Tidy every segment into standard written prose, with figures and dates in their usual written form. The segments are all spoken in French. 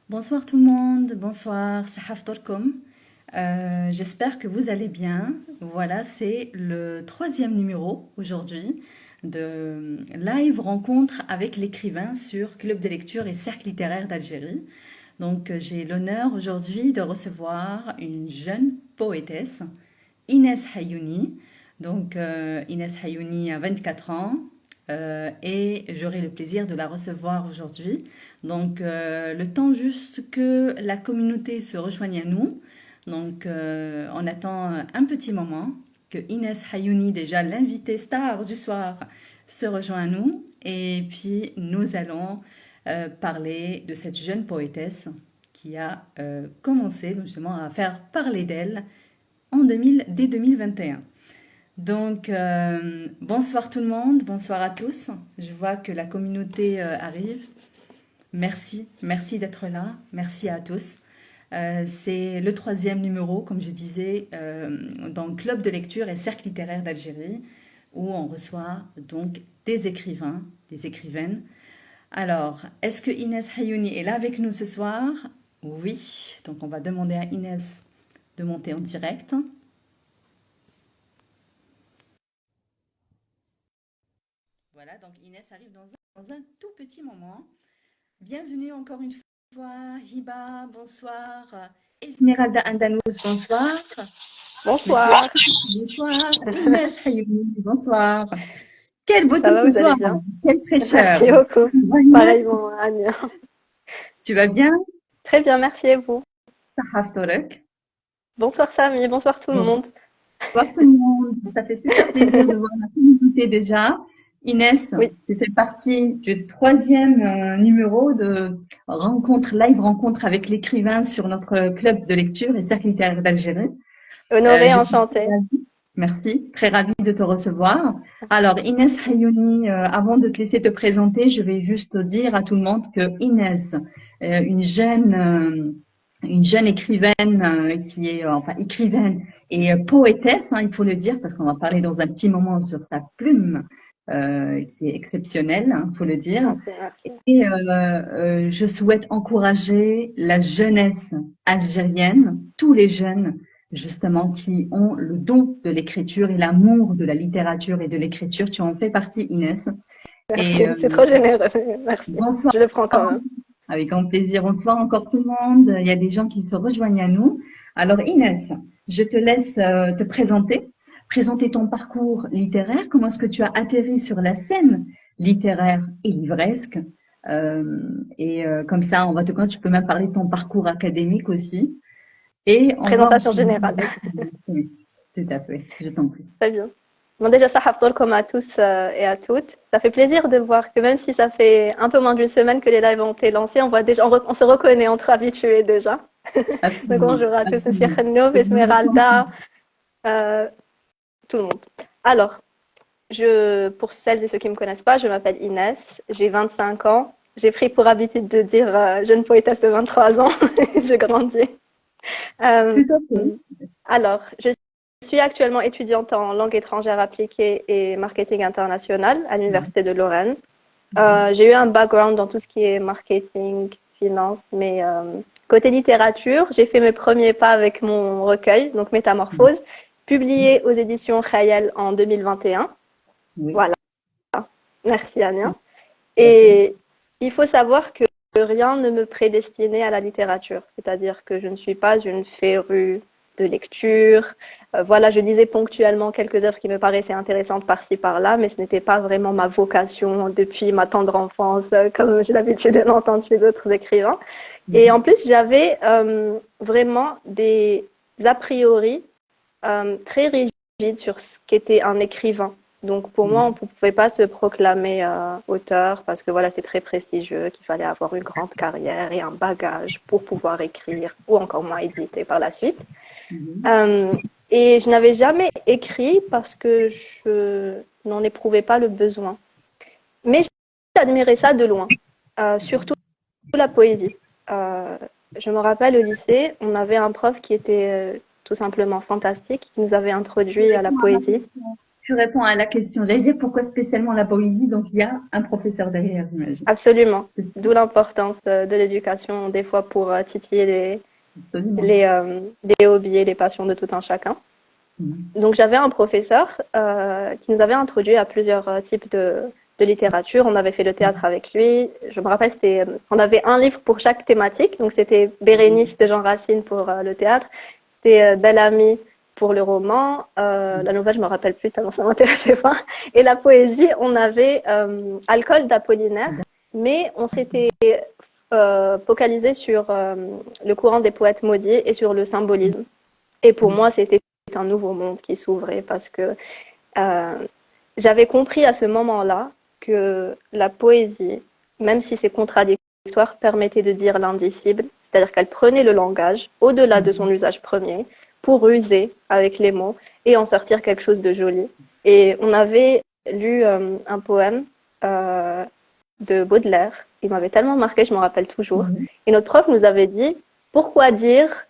Bonsoir tout le monde, bonsoir, Sahaf Torkom. J'espère que vous allez bien. Voilà, c'est le troisième numéro aujourd'hui de live rencontre avec l'écrivain sur Club de lecture et Cercle littéraire d'Algérie. Donc, j'ai l'honneur aujourd'hui de recevoir une jeune poétesse, Inès Hayouni. Donc, Inès Hayouni a 24 ans et j'aurai le plaisir de la recevoir aujourd'hui. Donc, le temps juste que la communauté se rejoigne à nous. Donc, on attend un petit moment que Inès Hayouni, déjà l'invitée star du soir, se rejoint à nous. Et puis, nous allons parler de cette jeune poétesse qui a commencé justement à faire parler d'elle dès 2021. Donc, bonsoir tout le monde, bonsoir à tous. Je vois que la communauté arrive. Merci d'être là. Merci à tous. C'est le troisième numéro, comme je disais, dans Club de lecture et Cercle littéraire d'Algérie, où on reçoit donc des écrivains, des écrivaines. Alors, est-ce que Inès Hayouni est là avec nous ce soir? Oui. Donc, on va demander à Inès de monter en direct. Voilà, donc Inès arrive dans un tout petit moment. Bienvenue encore une fois, Hiba, bonsoir. Esmeralda Andanouz, bonsoir. Monsieur Bonsoir, bonsoir. Inès Hayouni, bonsoir. Quelle ça beauté va, ce vous allez soir, bien? quelle fraîcheur. Merci beaucoup. Ça va, Inès? Pareillement, Anne. Tu vas bien? Très bien, merci et vous? Sahaf Torek. Bonsoir Samy, bonsoir tout le Bonsoir monde. tout le monde. Ça fait super plaisir de voir la communauté déjà. Inès, Oui, tu fais partie du troisième numéro de live rencontre avec l'écrivain sur notre club de lecture et cercle littéraire d'Algérie. honorée, Je suis très enchantée. ravie. Merci, très ravie de te recevoir. Alors, Inès Hayouni, avant de te laisser te présenter, je vais juste dire à tout le monde que Inès, euh, une jeune, euh, une jeune écrivaine qui est, enfin, écrivaine et poétesse, hein, il faut le dire, parce qu'on va parler dans un petit moment sur sa plume, qui est exceptionnelle, il faut le dire. Gentil, merci. Et je souhaite encourager la jeunesse algérienne, tous les jeunes, justement, qui ont le don de l'écriture et l'amour de la littérature et de l'écriture. Tu en fais partie, Inès. Et Merci, c'est trop généreux. Merci, bonsoir, je le prends quand même. avec grand plaisir. Bonsoir encore tout le monde. Il y a des gens qui se rejoignent à nous. Alors, Inès, je te laisse te présenter ton parcours littéraire. Comment est-ce que tu as atterri sur la scène littéraire et livresque? Comme ça, quand tu peux même parler de ton parcours académique aussi. Et on va Présentation enchaîner générale. avec... Oui, tout à fait. Je t'en prie. Très bien. Bon, déjà, ça comme à tous et à toutes. Ça fait plaisir de voir que même si ça fait un peu moins d'une semaine que les lives ont été lancés, on voit déjà, on se reconnaît entre habitués déjà. Donc, Absolument. bonjour à tous, Monsieur Absolument. Khennouf, C'est bien ressenti. Esmeralda, euh, tout le monde. Alors, pour celles et ceux qui ne me connaissent pas, je m'appelle Inès, j'ai 25 ans. J'ai pris pour habitude de dire jeune poétesse de 23 ans. Je grandis. Euh, Tout à fait. alors, je suis actuellement étudiante en langue étrangère appliquée et marketing international à l'Université de Lorraine. Mhm. J'ai eu un background dans tout ce qui est marketing, finance, mais côté littérature, j'ai fait mes premiers pas avec mon recueil, donc Métamorphose, publié aux éditions Khayal en 2021. Oui, Voilà. Merci Ania. tout à fait. Et il faut savoir que rien ne me prédestinait à la littérature, c'est-à-dire que je ne suis pas une férue de lecture. Voilà, je lisais ponctuellement quelques œuvres qui me paraissaient intéressantes par-ci par-là, mais ce n'était pas vraiment ma vocation depuis ma tendre enfance, comme j'ai l'habitude de l'entendre chez d'autres écrivains. Et en Mhm. plus, j'avais vraiment des a priori très rigide sur ce qu'était un écrivain. Donc pour moi, on ne Mhm. pouvait pas se proclamer auteur parce que voilà, c'est très prestigieux, qu'il fallait avoir une grande carrière et un bagage pour pouvoir écrire ou encore moins éditer par la suite. Mhm. Euh, et je n'avais jamais écrit parce que je n'en éprouvais pas le besoin. Mais j'admirais ça de loin, surtout la poésie. Euh, je me rappelle au lycée, on avait un prof qui était tout simplement fantastique, qui nous avait Tu introduit à la réponds à ma poésie. question. tu réponds à la question. J'allais dire pourquoi spécialement la poésie, donc il y a un professeur derrière, j'imagine. Absolument. C'est ça, D'où l'importance de l'éducation, des fois pour titiller absolument. les hobbies et les passions de tout un chacun. Donc j'avais un professeur qui nous avait introduit à plusieurs types de littérature. On avait fait le théâtre avec lui. Je me rappelle, on avait un livre pour chaque thématique. Donc c'était Bérénice de Jean Racine pour le théâtre, c'était Bel Ami pour le roman. La nouvelle, je me rappelle plus tellement ça m'intéressait pas. Et la poésie, on avait Alcool d'Apollinaire, mais on s'était focalisé sur le courant des poètes maudits et sur le symbolisme. Et pour moi, c'était un nouveau monde qui s'ouvrait parce que j'avais compris à ce moment-là que la poésie, même si c'est contradictoire, permettait de dire l'indicible, c'est-à-dire qu'elle prenait le langage au-delà de son usage premier pour user avec les mots et en sortir quelque chose de joli. Et on avait lu un poème de Baudelaire. Il m'avait tellement marqué, je m'en rappelle toujours. Et notre prof nous avait dit, pourquoi dire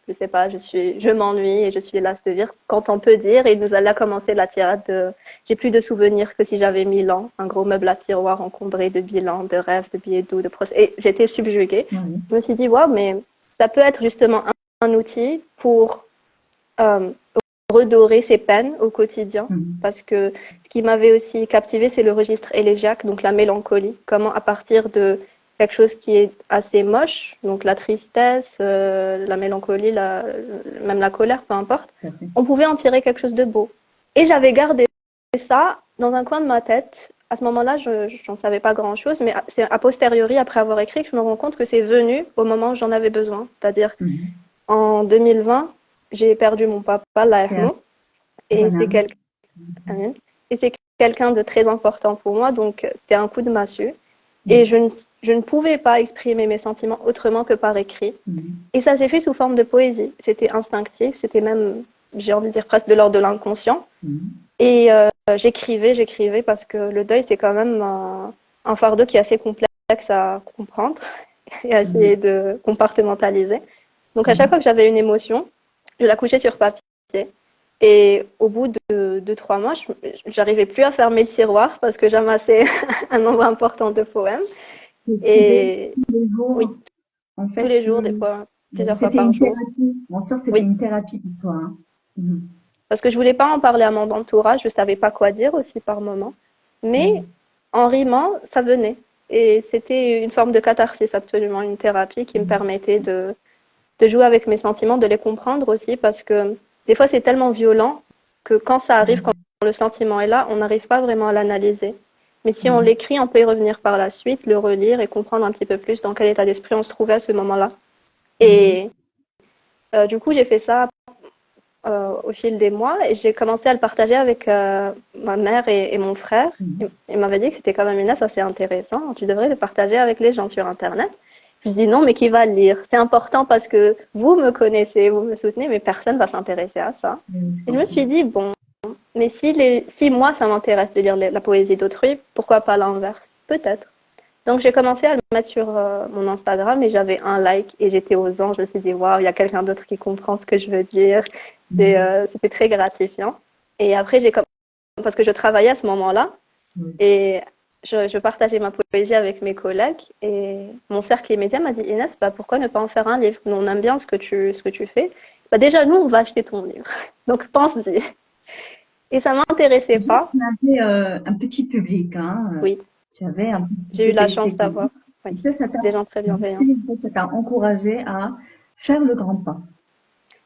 je sais pas, je m'ennuie et je suis lasse de vivre, quand on peut dire, et il nous a là commencé la tirade de j'ai plus de souvenirs que si j'avais 1000 ans, un gros meuble à tiroir encombré de bilans, de rêves, de billets doux, de procès. Et j'étais subjuguée. Je me suis dit, waouh, mais ça peut être justement un outil pour redorer ses peines au quotidien, parce que ce qui m'avait aussi captivée, c'est le registre élégiaque, donc la mélancolie, comment à partir de quelque chose qui est assez moche, donc la tristesse, la mélancolie, même la colère, peu importe, on pouvait en tirer quelque chose de beau. Et j'avais gardé ça dans un coin de ma tête. À ce moment-là, je n'en savais pas grand-chose, mais c'est a posteriori, après avoir écrit, que je me rends compte que c'est venu au moment où j'en avais besoin. C'est-à-dire, en 2020, j'ai perdu mon papa, l'ARMO, et c'est quelqu'un de très important pour moi, donc c'était un coup de massue. Et je ne pouvais pas exprimer mes sentiments autrement que par écrit. Et ça s'est fait sous forme de poésie. C'était instinctif, c'était même, j'ai envie de dire, presque de l'ordre de l'inconscient. Et j'écrivais parce que le deuil, c'est quand même un fardeau qui est assez complexe à comprendre et à essayer de compartimentaliser. Donc à chaque fois que j'avais une émotion, je la couchais sur papier. Et au bout de 3 mois, j'arrivais plus à fermer le tiroir parce que j'amassais un nombre important de poèmes. Et tous les jours, oui, en fait, tous les jours, des fois, plusieurs fois c'était par une jour. thérapie. Mon sort, c'était une thérapie pour toi. Hein. Parce que je voulais pas en parler à mon entourage, je savais pas quoi dire aussi par moment. Mais en rimant, ça venait. Et c'était une forme de catharsis, absolument, une thérapie qui me permettait de jouer avec mes sentiments, de les comprendre aussi, parce que des fois, c'est tellement violent que quand ça arrive, quand le sentiment est là, on n'arrive pas vraiment à l'analyser. Mais si on l'écrit, on peut y revenir par la suite, le relire et comprendre un petit peu plus dans quel état d'esprit on se trouvait à ce moment-là. Et du coup, j'ai fait ça au fil des mois et j'ai commencé à le partager avec ma mère et mon frère. Il m'avait dit que c'était quand même une assez intéressant. Tu devrais le partager avec les gens sur Internet. Je me dis non, mais qui va le lire? C'est important parce que vous me connaissez, vous me soutenez, mais personne va s'intéresser à ça. Et je me suis dit, bon, mais si moi, ça m'intéresse de lire la poésie d'autrui, pourquoi pas l'inverse? Peut-être. Donc, j'ai commencé à le mettre sur mon Instagram et j'avais un like et j'étais aux anges. Je me suis dit, waouh, il y a quelqu'un d'autre qui comprend ce que je veux dire. C'était très gratifiant. Et après, parce que je travaillais à ce moment-là et je partageais ma poésie avec mes collègues et mon cercle immédiat m'a dit, Inès, bah, pourquoi ne pas en faire un livre? Nous, on aime bien ce que tu fais. Bah, déjà, nous, on va acheter ton livre. Donc, pense-y. Et ça m'intéressait pas. Tu avais un petit public, hein. Oui. Tu avais un petit J'ai eu la chance d'avoir des gens très bienveillants. Ça t'a encouragé à faire le grand pas.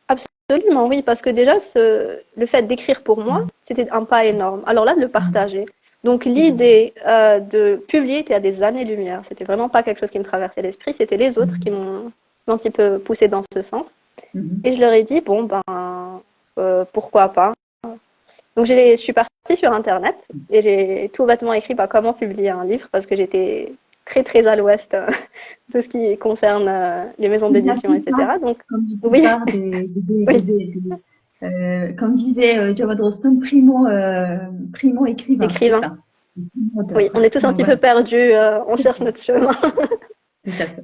Absolument, oui, parce que déjà, le fait d'écrire pour moi, c'était un pas énorme. Alors là, de le partager. Donc l'idée de publier était à des années-lumière. C'était vraiment pas quelque chose qui me traversait l'esprit, c'était les autres qui m'ont un petit peu poussé dans ce sens. Et je leur ai dit, bon, ben, pourquoi pas. Donc je suis partie sur Internet et j'ai tout bêtement écrit comment publier un livre parce que j'étais très très à l'ouest de ce qui concerne les maisons d'édition, etc. Donc oui. Comme disait Jawad Rostom, primo écrivain. Ça. Oui, on est tous un petit peu perdus, on cherche notre chemin. Tout à fait.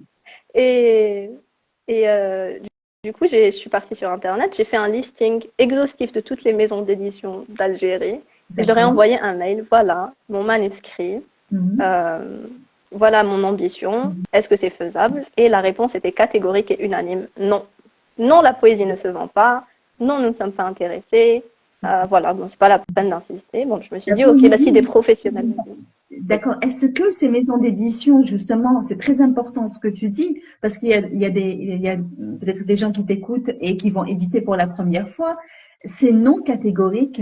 Et du coup, je suis partie sur Internet, j'ai fait un listing exhaustif de toutes les maisons d'édition d'Algérie et je leur ai D'accord. envoyé un mail. Voilà mon manuscrit, Mhm. euh, voilà mon ambition. Mhm. Est-ce que c'est faisable? Et la réponse était catégorique et unanime. Non. Non, la poésie ne se vend pas. Non, nous ne sommes pas intéressés. Voilà, bon, c'est pas la peine d'insister. Bon, je me suis La dit, ok, bah, poésie si des ne se professionnels vend me pas. disent. Oui, D'accord. Est-ce que ces maisons d'édition, justement, c'est très important ce que tu dis, parce il y a peut-être des gens qui t'écoutent et qui vont éditer pour la première fois. C'est non catégorique,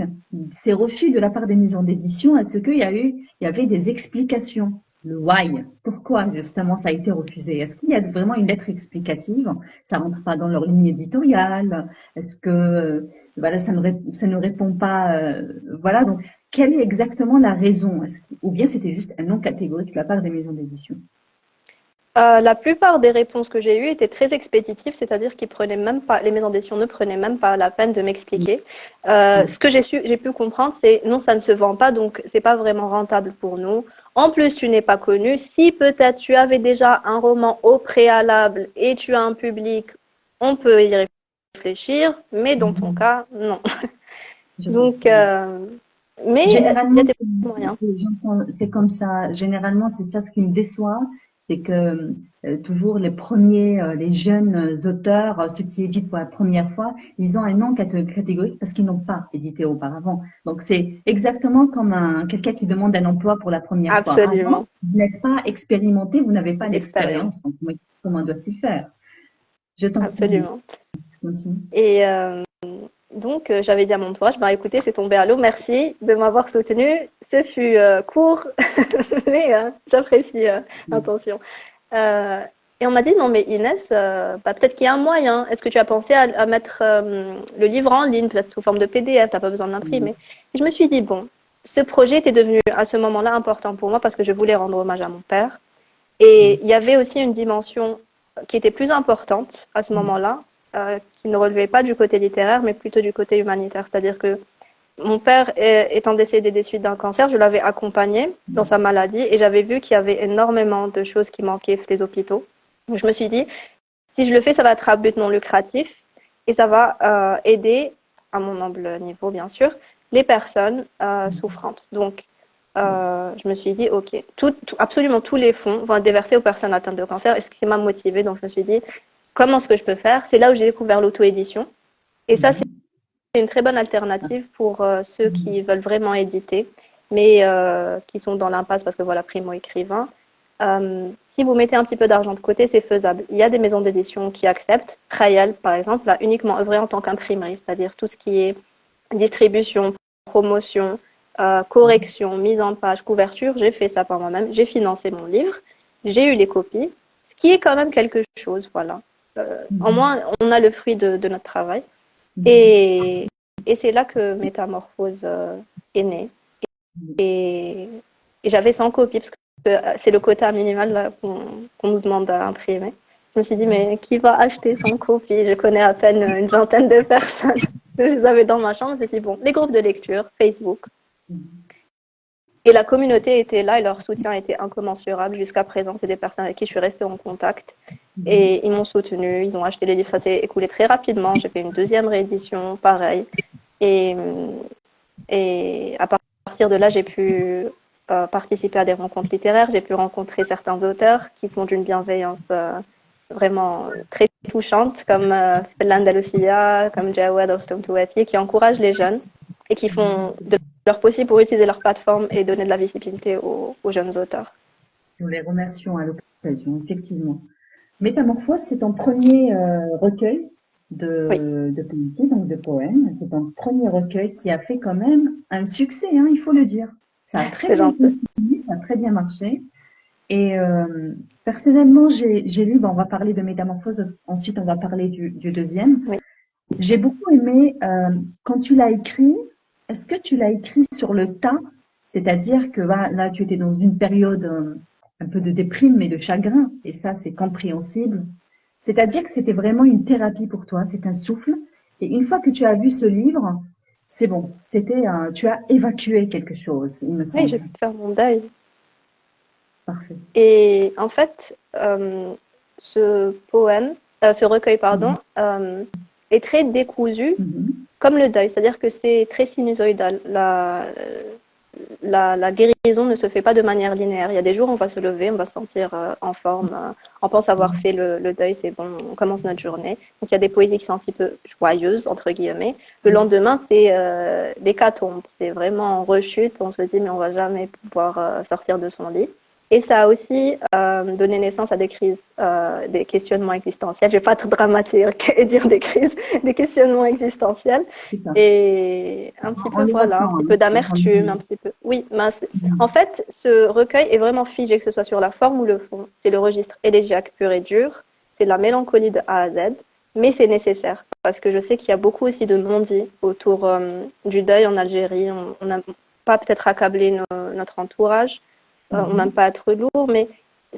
ces refus de la part des maisons d'édition. Est-ce il y avait des explications? Le why? Pourquoi, justement, ça a été refusé? Est-ce qu'il y a vraiment une lettre explicative? Ça rentre pas dans leur ligne éditoriale? Est-ce que, voilà, ça ne répond pas, voilà. Donc, quelle est exactement la raison? Ou bien c'était juste un non catégorique de la part des maisons d'édition? La plupart des réponses que j'ai eues étaient très expéditives, c'est-à-dire qu'ils prenaient même pas, les maisons d'édition ne prenaient même pas la peine de m'expliquer. Ce que j'ai pu comprendre, c'est non, ça ne se vend pas, donc c'est pas vraiment rentable pour nous. En plus, tu n'es pas connu. Si peut-être tu avais déjà un roman au préalable et tu as un public, on peut y réfléchir, mais dans ton Mhm. cas, non. Je Donc, comprends. mais il y Généralement, a des moyens. c'est comme ça. Généralement, c'est ça ce qui me déçoit, c'est que toujours les premiers, les jeunes auteurs, ceux qui éditent pour la première fois, ils ont un nom catégorique parce qu'ils n'ont pas édité auparavant. Donc, c'est exactement comme quelqu'un qui demande un emploi pour la première fois. Ah non, Absolument. vous n'êtes pas expérimenté, vous n'avez pas D'expérience. l'expérience. Donc, comment doit-il faire? Je t'en prie, Absolument. continue. Et donc, j'avais dit à mon entourage, bah, écoutez, c'est tombé à l'eau, merci de m'avoir soutenu. Ce fut court, mais j'apprécie l'intention. Euh, et on m'a dit, non, mais Inès, bah, peut-être qu'il y a un moyen. Est-ce que tu as pensé à mettre le livre en ligne, peut-être sous forme de PDF, tu n'as pas besoin de l'imprimer. Et je me suis dit, bon, ce projet était devenu à ce moment-là important pour moi parce que je voulais rendre hommage à mon père. Et il y avait aussi une dimension qui était plus importante à ce moment-là, qui ne relevait pas du côté littéraire, mais plutôt du côté humanitaire. C'est-à-dire que mon père étant décédé des suites d'un cancer, je l'avais accompagné dans sa maladie et j'avais vu qu'il y avait énormément de choses qui manquaient des hôpitaux. Donc je me suis dit, si je le fais, ça va être à but non lucratif et ça va aider, à mon humble niveau bien sûr, les personnes souffrantes. Donc je me suis dit, ok, absolument tous les fonds vont être déversés aux personnes atteintes de cancer et ce qui m'a motivée. Donc je me suis dit, comment est-ce que je peux faire? C'est là où j'ai découvert l'auto-édition. Et ça, c'est une très bonne alternative pour ceux qui veulent vraiment éditer, mais qui sont dans l'impasse parce que voilà, primo-écrivain. Si vous mettez un petit peu d'argent de côté, c'est faisable. Il y a des maisons d'édition qui acceptent. Khayal, par exemple, a uniquement œuvré en tant qu'imprimerie, c'est-à-dire tout ce qui est distribution, promotion, correction, mise en page, couverture. J'ai fait ça par moi-même. J'ai financé mon livre. J'ai eu les copies, ce qui est quand même quelque chose. Voilà. En moins, on a le fruit de notre travail. Et, et c'est là que Métamorphose est née. Et, et j'avais 100 copies, parce que c'est le quota minimal qu'on nous demande à imprimer. Je me suis dit, mais qui va acheter 100 copies? Je connais à peine une vingtaine de personnes. Je les avais dans ma chambre. Je me suis dit, bon, les groupes de lecture, Facebook. Et la communauté était là et leur soutien était incommensurable jusqu'à présent. C'est des personnes avec qui je suis restée en contact. Et ils m'ont soutenu, ils ont acheté les livres. Ça s'est écoulé très rapidement. J'ai fait une deuxième réédition, pareil. Et, et à partir de là, j'ai pu participer à des rencontres littéraires. J'ai pu rencontrer certains auteurs qui sont d'une bienveillance vraiment très touchante, comme L'Andalusia, comme Jawad Ostom-Touati, qui encouragent les jeunes et qui font de leur possible pour utiliser leur plateforme et donner de la visibilité aux jeunes auteurs. Nous les remercions à l'occasion, effectivement. Métamorphose, c'est ton premier recueil Oui, de poésie, donc de poèmes. C'est ton premier recueil qui a fait quand même un succès, hein, il faut le dire. Ça a très c'est bien gentil. fonctionné, ça a très bien marché. Et personnellement, j'ai lu, bon, on va parler de Métamorphose, ensuite on va parler du deuxième. Oui. J'ai beaucoup aimé quand tu l'as écrit. Est-ce que tu l'as écrit sur le tas? C'est-à-dire que là, tu étais dans une période un peu de déprime et de chagrin, et ça, c'est compréhensible. C'est-à-dire que c'était vraiment une thérapie pour toi, c'est un souffle. Et une fois que tu as vu ce livre, c'est bon, tu as évacué quelque chose, il me Oui, j'ai semble. pu faire mon deuil. Parfait. Et en fait, ce poème, ce recueil, pardon, est très décousu, comme le deuil, c'est-à-dire que c'est très sinusoïdal. La guérison ne se fait pas de manière linéaire. Il y a des jours, on va se lever, on va se sentir en forme, on pense avoir fait le deuil, c'est bon, on commence notre journée. Donc il y a des poésies qui sont un petit peu joyeuses, entre guillemets. Le lendemain, c'est l'hécatombe, c'est vraiment en rechute, on se dit mais on va jamais pouvoir sortir de son lit. Et ça a aussi donné naissance à des crises, des questionnements existentiels. Je vais pas être dramatique et dire des crises, des questionnements existentiels. C'est ça. Et un petit On peu, le voilà, un ressent, petit hein, peu quand on le d'amertume, un lit. petit peu. Oui, en fait, ce recueil est vraiment figé, que ce soit sur la forme ou le fond. C'est le registre élégiaque pur et dur. C'est la mélancolie de A à Z. Mais c'est nécessaire parce que je sais qu'il y a beaucoup aussi de non-dits autour du deuil en Algérie. On n'a pas peut-être accablé notre entourage. On n'aime pas être lourd, mais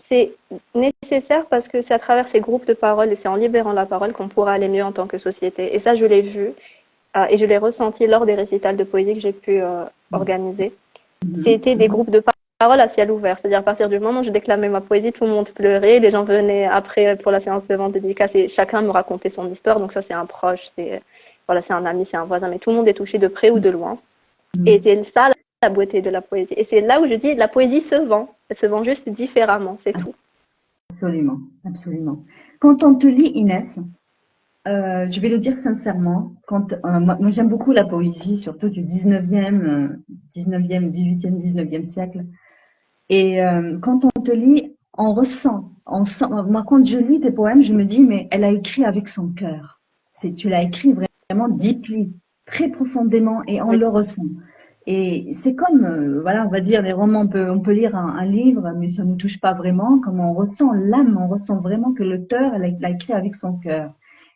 c'est nécessaire parce que c'est à travers ces groupes de parole et c'est en libérant la parole qu'on pourra aller mieux en tant que société. Et ça, je l'ai vu et je l'ai ressenti lors des récitals de poésie que j'ai pu organiser. C'était des groupes de parole à ciel ouvert. C'est-à-dire à partir du moment où je déclamais ma poésie, tout le monde pleurait. Les gens venaient après pour la séance de vente dédicace et chacun me racontait son histoire. Donc ça, c'est un proche, c'est voilà, c'est un ami, c'est un voisin, mais tout le monde est touché de près ou de loin. Et c'est ça la beauté de la poésie. Et c'est là où je dis la poésie se vend. Elle se vend juste différemment, c'est tout. Absolument, absolument. Quand on te lit, Inès, je vais le dire sincèrement, moi j'aime beaucoup la poésie, surtout du 19e, 18e, 19e siècle. Et quand on te lit, moi quand je lis tes poèmes, je me dis, mais elle a écrit avec son cœur. Tu l'as écrit vraiment deeply, très profondément, et on Oui, le ressent. Et c'est comme, voilà, on va dire, les romans, on peut lire un livre, mais ça ne nous touche pas vraiment. Comme on ressent l'âme, on ressent vraiment que l'auteur, elle a écrit avec son cœur.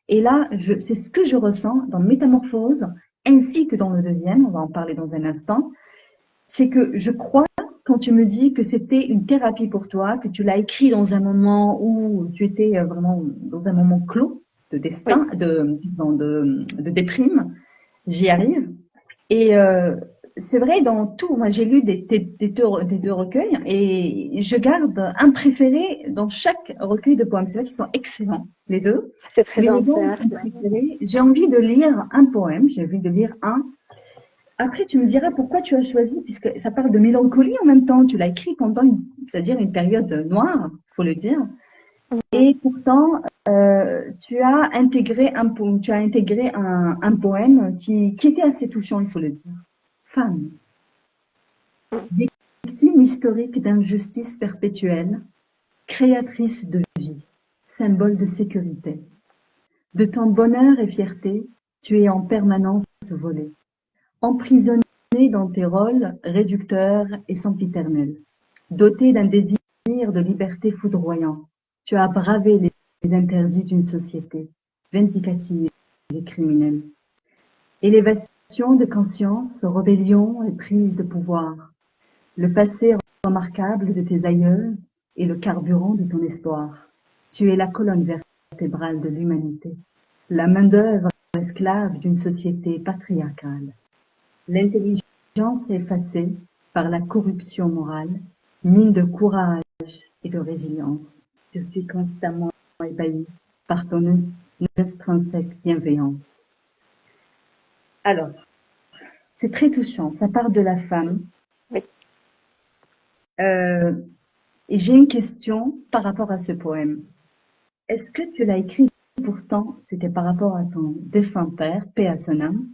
Et là, c'est ce que je ressens dans Métamorphose, ainsi que dans le deuxième, on va en parler dans un instant. C'est que je crois, quand tu me dis que c'était une thérapie pour toi, que tu l'as écrit dans un moment où tu étais vraiment dans un moment clos de oui, destin, de déprime, j'y arrive. Et c'est vrai, dans tout, moi j'ai lu des deux recueils et je garde un préféré dans chaque recueil de poèmes. C'est vrai qu'ils sont excellents, les deux. c'est très Mais j'ai gentil, donc un merci. préféré. J'ai envie de lire un poème, j'ai envie de lire un. Après, tu me diras pourquoi tu as choisi, puisque ça parle de mélancolie en même temps. Tu l'as écrit pendant c'est-à-dire une période noire, faut le dire. Et pourtant, tu as intégré un poème qui était assez touchant, il faut le dire. Femme, victime historique d'injustice perpétuelle, créatrice de vie, symbole de sécurité. De ton bonheur et fierté, tu es en permanence volée, emprisonnée dans tes rôles réducteurs et sempiternels. Dotée d'un désir de liberté foudroyant, tu as bravé les interdits d'une société vindicative et criminelle. Élévation de conscience, rébellion et prise de pouvoir. Le passé remarquable de tes aïeux est le carburant de ton espoir. Tu es la colonne vertébrale de l'humanité, la main-d'œuvre esclave d'une société patriarcale. L'intelligence effacée par la corruption morale, mine de courage et de résilience. Je suis constamment ébahie par ton extrinsèque bienveillance. Alors, c'est très touchant, ça part de la femme. Oui. Et j'ai une question par rapport à ce poème. Est-ce que tu l'as écrit pourtant, c'était par rapport à ton défunt père, paix à son âme?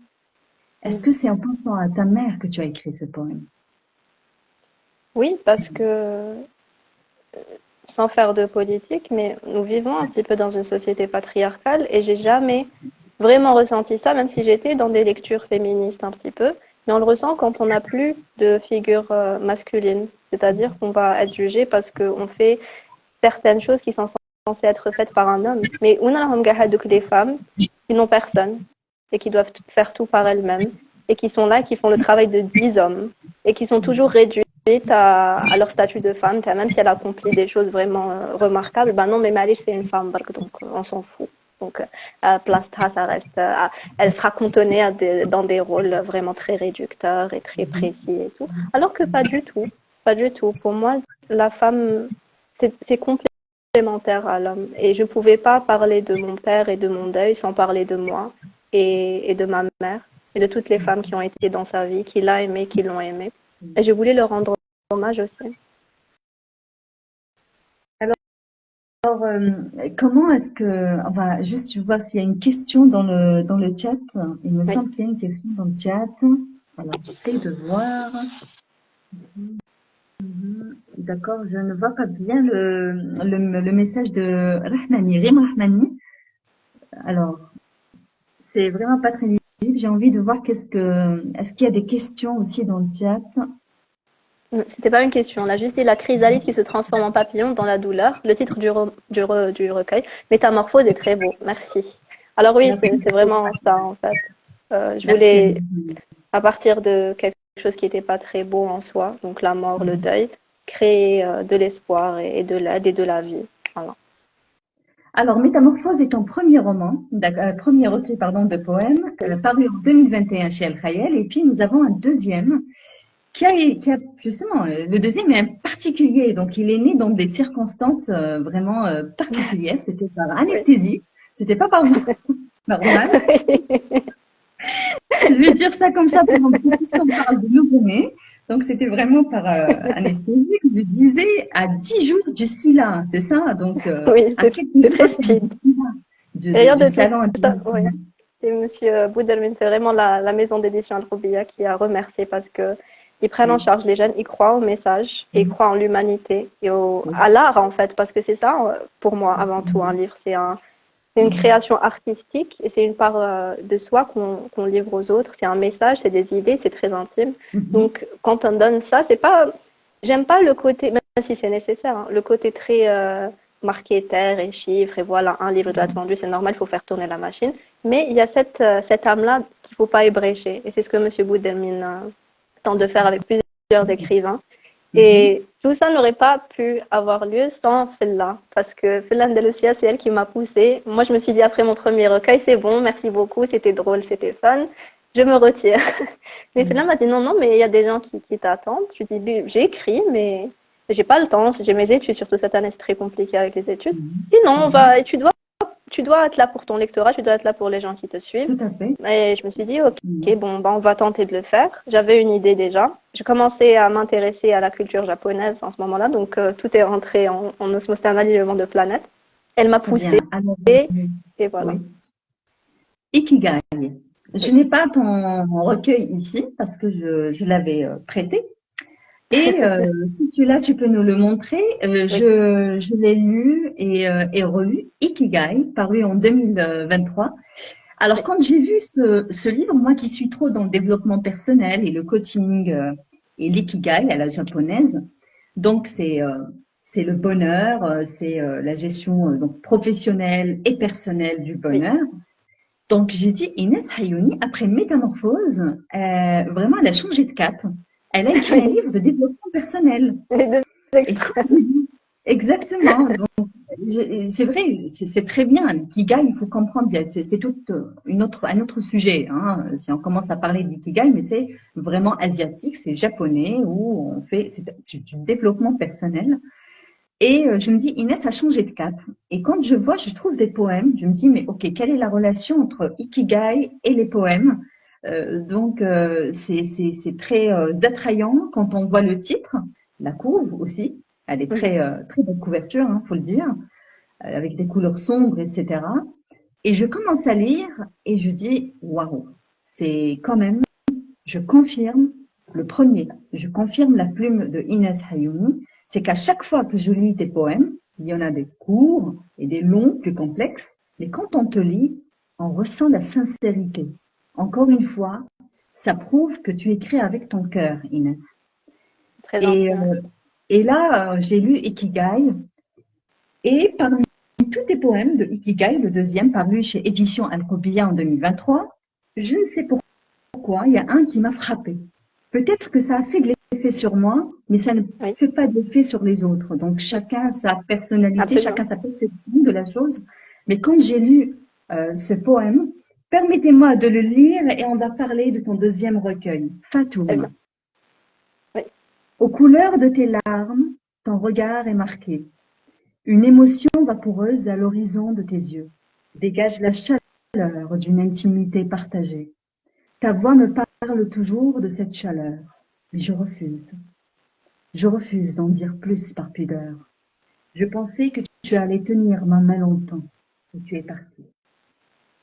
Est-ce que c'est en pensant à ta mère que tu as écrit ce poème? Oui, parce que sans faire de politique, mais nous vivons un petit peu dans une société patriarcale et j'ai jamais vraiment ressenti ça, même si j'étais dans des lectures féministes un petit peu, mais on le ressent quand on n'a plus de figure masculine, c'est-à-dire qu'on va être jugé parce qu'on fait certaines choses qui sont censées être faites par un homme. Mais on a des femmes qui n'ont personne et qui doivent faire tout par elles-mêmes et qui sont là, qui font le travail de 10 hommes et qui sont toujours réduites à leur statut de femme, même si elle accomplit des choses vraiment remarquables. Ben non, mais Malish, c'est une femme, donc on s'en fout. Donc, Plasta, ça reste, elle sera cantonnée dans des rôles vraiment très réducteurs et très précis et tout. Alors que pas du tout. Pas du tout. Pour moi, la femme, c'est complet. complémentaire à l'homme. Et je ne pouvais pas parler de mon père et de mon deuil sans parler de moi et de ma mère et de toutes les femmes qui ont été dans sa vie, qui l'a aimé, qui l'ont aimé. Et je voulais leur rendre hommage aussi. Alors, comment est-ce que, on va juste voir s'il y a une question dans le chat. Il me Oui. semble qu'il y a une question dans le chat. Alors, j'essaie de voir. D'accord, je ne vois pas bien le message de Rahmani, Rim Rahmani. Alors, c'est vraiment pas très lisible. J'ai envie de voir est-ce qu'il y a des questions aussi dans le chat? C'était pas une question. On a juste dit la chrysalide qui se transforme en papillon dans la douleur. Le titre du recueil. Métamorphose est très beau. Merci. Alors oui, Merci. c'est vraiment ça en fait. Je Merci. voulais, à partir de quelque chose qui n'était pas très beau en soi, donc la mort, le deuil, créer de l'espoir et de l'aide et de la vie. Voilà. Alors, Métamorphose est un premier roman, premier recueil pardon, de poèmes, paru en 2021 chez El Khayal. Et puis, nous avons un deuxième qui a justement, le deuxième est un particulier. Donc, il est né dans des circonstances vraiment particulières. C'était par Oui. anesthésie. C'était pas par normal. Je vais dire ça comme ça puisqu'on parle de nouveau-né. Donc, c'était vraiment par anesthésie, que je disais, à 10 jours du SILA, c'est ça? Donc, Oui, à quelques c'est très semaines speed. du SILA, D'ailleurs, du de tout salon ça, oui. international. C'est Monsieur Boudelmin, c'est vraiment la maison d'édition Al-Roubia qui a remercié parce que ils prennent en Oui, charge les jeunes, ils croient au message, et ils croient en l'humanité et oui, à l'art en fait, parce que c'est ça pour moi avant tout un absolument. livre, c'est une création artistique et c'est une part de soi qu'on livre aux autres. C'est un message, c'est des idées, c'est très intime. Mhm. Donc quand on donne ça, c'est pas, j'aime pas le côté, même si c'est nécessaire, hein, le côté très marketeur et chiffres et voilà, un livre doit être vendu, c'est normal, il faut faire tourner la machine. Mais il y a cette âme-là qu'il faut pas ébrécher et c'est ce que Monsieur Boudelmine tente de faire avec plusieurs écrivains. Mhm. Et tout ça n'aurait pas pu avoir lieu sans Fella, parce que Fella Andalusia, c'est elle qui m'a poussée. Moi, je me suis dit après mon premier recueil, c'est bon, merci beaucoup, c'était drôle, c'était fun, je me retire. Mais Fella m'a dit non, non, mais il y a des gens qui t'attendent. Je lui dis, j'ai écrit, mais j'ai pas le temps, j'ai mes études, surtout cette année, c'est très compliqué avec les études. Mhm. Et non, Mhm. tu dois être là pour ton lectorat, tu dois être là pour les gens qui te suivent. Tout à fait. Et je me suis dit, ok, Mhm. bon, bah, on va tenter de le faire. J'avais une idée déjà. J'ai commencé à m'intéresser à la culture japonaise en ce moment-là, donc tout est rentré en osmose, c'était un alignement de planètes. Elle m'a Très poussée bien. Alors, et voilà. oui. Ikigai. Je Oui, n'ai pas ton recueil ici parce que je l'avais prêté. Et si tu l'as, tu peux nous le montrer. oui, Je l'ai lu et relu, Ikigai, paru en 2023. Alors, oui, quand j'ai vu ce livre, moi qui suis trop dans le développement personnel et le coaching et l'ikigai à la japonaise, donc c'est le bonheur, c'est la gestion donc professionnelle et personnelle du oui. bonheur. Donc, j'ai dit, Inès Hayoni, après Métamorphose, vraiment, elle a changé de cap. Elle a écrit un Oui. livre de développement personnel. Les deux Et quand extrêmes. j'ai vu, exactement, donc, c'est vrai, c'est très bien. L'ikigai, il faut comprendre, c'est tout un autre sujet, hein, si on commence à parler d'ikigai, mais c'est vraiment asiatique, c'est japonais, où c'est du développement personnel. Et je me dis, Inès a changé de cap. Et quand je trouve des poèmes, je me dis, mais ok, quelle est la relation entre Ikigai et les poèmes? C'est très attrayant quand on voit le titre, la couve aussi. Elle est Mhm. très belle couverture, hein, faut le dire, avec des couleurs sombres, etc. Et je commence à lire et je dis, waouh, c'est quand même, je confirme le premier, je confirme la plume de Inès Hayoni, c'est qu'à chaque fois que je lis tes poèmes, il y en a des courts et des longs, plus complexes, mais quand on te lit, on ressent la sincérité. Encore une fois, ça prouve que tu écris avec ton cœur, Inès. Très Et, gentil, euh, merci. et là, j'ai lu Ikigai, et parmi tous tes poèmes de Ikigai, le deuxième paru chez Édition Al-Robiya en 2023, je ne sais pourquoi, il y a un qui m'a frappé. Peut-être que ça a fait de l'effet sur moi, mais ça ne Oui, fait pas d'effet sur les autres. Donc oui, chacun sa personnalité, chacun absolument. sa perception de la chose. Mais quand j'ai lu ce poème, permettez-moi de le lire et on va parler de ton deuxième recueil, Très bien. Fatoum. Oui, Aux couleurs de tes larmes, ton regard est marqué. Une émotion vaporeuse à l'horizon de tes yeux dégage la chaleur d'une intimité partagée. Ta voix me parle toujours de cette chaleur, mais je refuse. Je refuse d'en dire plus par pudeur. Je pensais que tu allais tenir ma main longtemps, et tu es parti.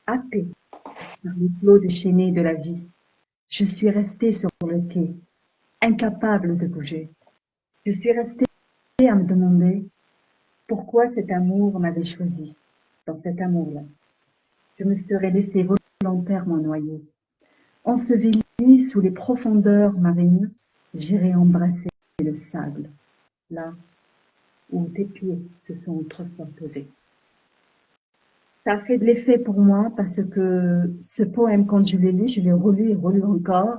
Happé par les flots déchaînés de la vie, je suis restée sur le quai, incapable de bouger. Je suis restée à me demander pourquoi cet amour m'avait choisi. Dans cet amour-là, je me serais laissée volontairement noyer. Ensevelie sous les profondeurs marines, j'irai embrasser le sable, là où tes pieds se sont autrefois posés. Ça a fait de l'effet pour moi parce que ce poème, quand je l'ai lu, je l'ai relu et relu encore.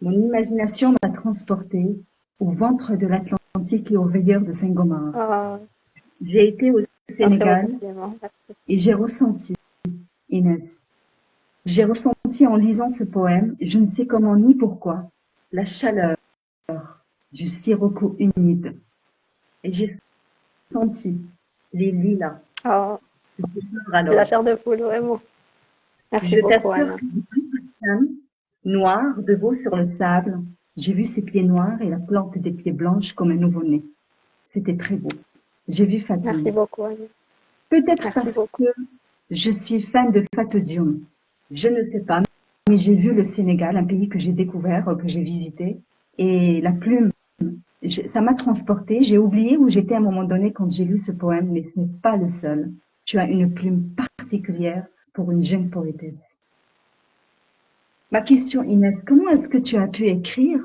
Mon imagination m'a transportée au ventre de l'Atlantique et aux veilleurs de Saint-Gomard. Ah, J'ai été au un très beau Sénégal compliment. et j'ai ressenti, Inès, j'ai ressenti en lisant ce poème, je ne sais comment ni pourquoi, la chaleur du sirocco humide. Et j'ai senti les lilas Ah, se s'étendre j'ai la alors. chair de poule, vraiment. Merci Je beaucoup, t'assure Anna. que j'ai vu cette femme noire, debout sur le sable. J'ai vu ses pieds noirs et la plante des pieds blanches comme un nouveau-né. C'était très beau. J'ai vu Merci Fatou. beaucoup, Anna. Peut-être Merci parce beaucoup. que je suis fan de Fatou Dioum. Je ne sais pas, mais j'ai vu le Sénégal, un pays que j'ai découvert, que j'ai visité, et la plume, ça m'a transportée. J'ai oublié où j'étais à un moment donné quand j'ai lu ce poème, mais ce n'est pas le seul. Tu as une plume particulière pour une jeune poétesse. Ma question, Inès, comment est-ce que tu as pu écrire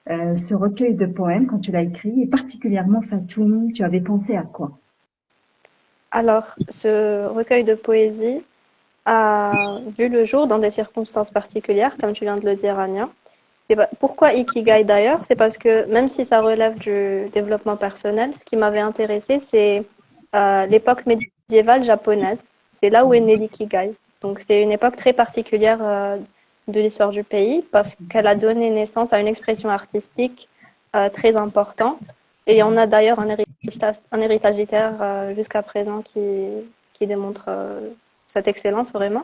ce recueil de poèmes quand tu l'as écrit, et particulièrement Fatoum, tu avais pensé à quoi? Alors, ce recueil de poésie a vu le jour dans des circonstances particulières, comme tu viens de le dire, Anya. Pourquoi Ikigai d'ailleurs? C'est parce que même si ça relève du développement personnel, ce qui m'avait intéressé, c'est l'époque médiévale japonaise. C'est là où est né l'Ikigai. Donc c'est une époque très particulière de l'histoire du pays parce qu'elle a donné naissance à une expression artistique très importante. Et on a d'ailleurs un héritage littéraire jusqu'à présent qui démontre cette excellence vraiment.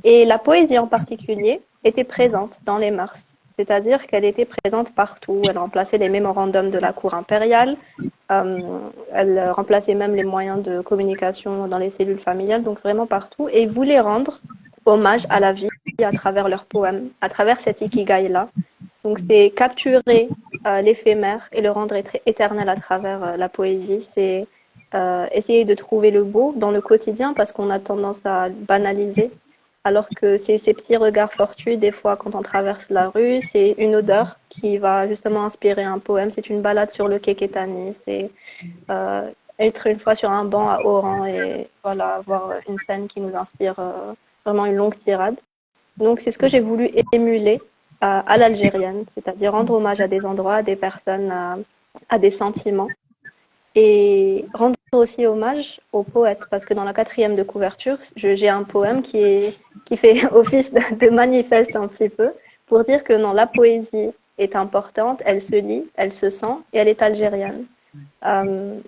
Et la poésie en particulier était présente dans les mœurs, c'est-à-dire qu'elle était présente partout. Elle remplaçait les mémorandums de la cour impériale, elle remplaçait même les moyens de communication dans les cellules familiales, donc vraiment partout. Et ils voulaient rendre hommage à la vie à travers leurs poèmes, à travers cet ikigai-là. Donc c'est capturer l'éphémère et le rendre éternel à travers la poésie. C'est essayer de trouver le beau dans le quotidien parce qu'on a tendance à banaliser alors que c'est ces petits regards fortuits, des fois, quand on traverse la rue, c'est une odeur qui va justement inspirer un poème. C'est une balade sur le quai Quétani. C'est être une fois sur un banc à Oran et voilà, avoir une scène qui nous inspire vraiment une longue tirade. Donc, c'est ce que j'ai voulu émuler à l'algérienne, c'est-à-dire rendre hommage à des endroits, à des personnes, à des sentiments et rendre aussi hommage aux poètes, parce que dans la quatrième de couverture, j'ai un poème qui fait office de manifeste un petit peu, pour dire que non, la poésie est importante, elle se lit, elle se sent, et elle est algérienne. Euh,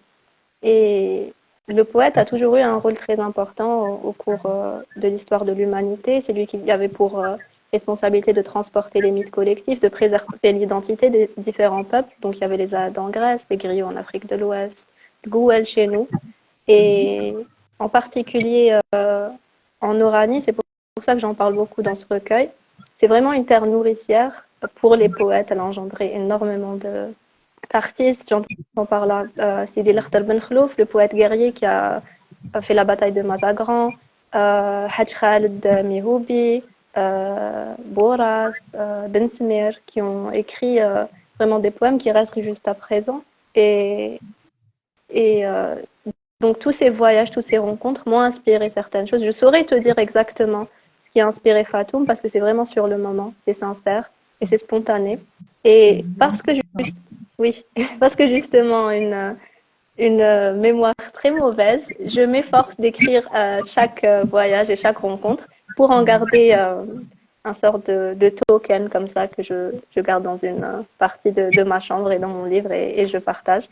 et le poète a toujours eu un rôle très important au cours de l'histoire de l'humanité. C'est lui qui avait pour responsabilité de transporter les mythes collectifs, de préserver l'identité des différents peuples. Donc il y avait les Aades en Grèce, les griots en Afrique de l'Ouest, le Gouel chez nous. Et en particulier en Oranie, c'est pour ça que j'en parle beaucoup dans ce recueil. C'est vraiment une terre nourricière pour les poètes. Elle a engendré énormément d'artistes. J'entends par là Sidi Lakhtar Ben Khlouf, le poète guerrier qui a fait la bataille de Mazagran, Hadj Khaled Mihoubi, Boras, Ben Smir, qui ont écrit vraiment des poèmes qui restent jusqu'à présent. Et, et donc tous ces voyages, toutes ces rencontres m'ont inspiré certaines choses. Je saurais te dire exactement ce qui a inspiré Fatoum parce que c'est vraiment sur le moment, c'est sincère et c'est spontané. Et parce que oui, parce que justement une mémoire très mauvaise, je m'efforce d'écrire chaque voyage et chaque rencontre pour en garder un sort de token comme ça que je garde dans une partie de ma chambre et dans mon livre et je partage.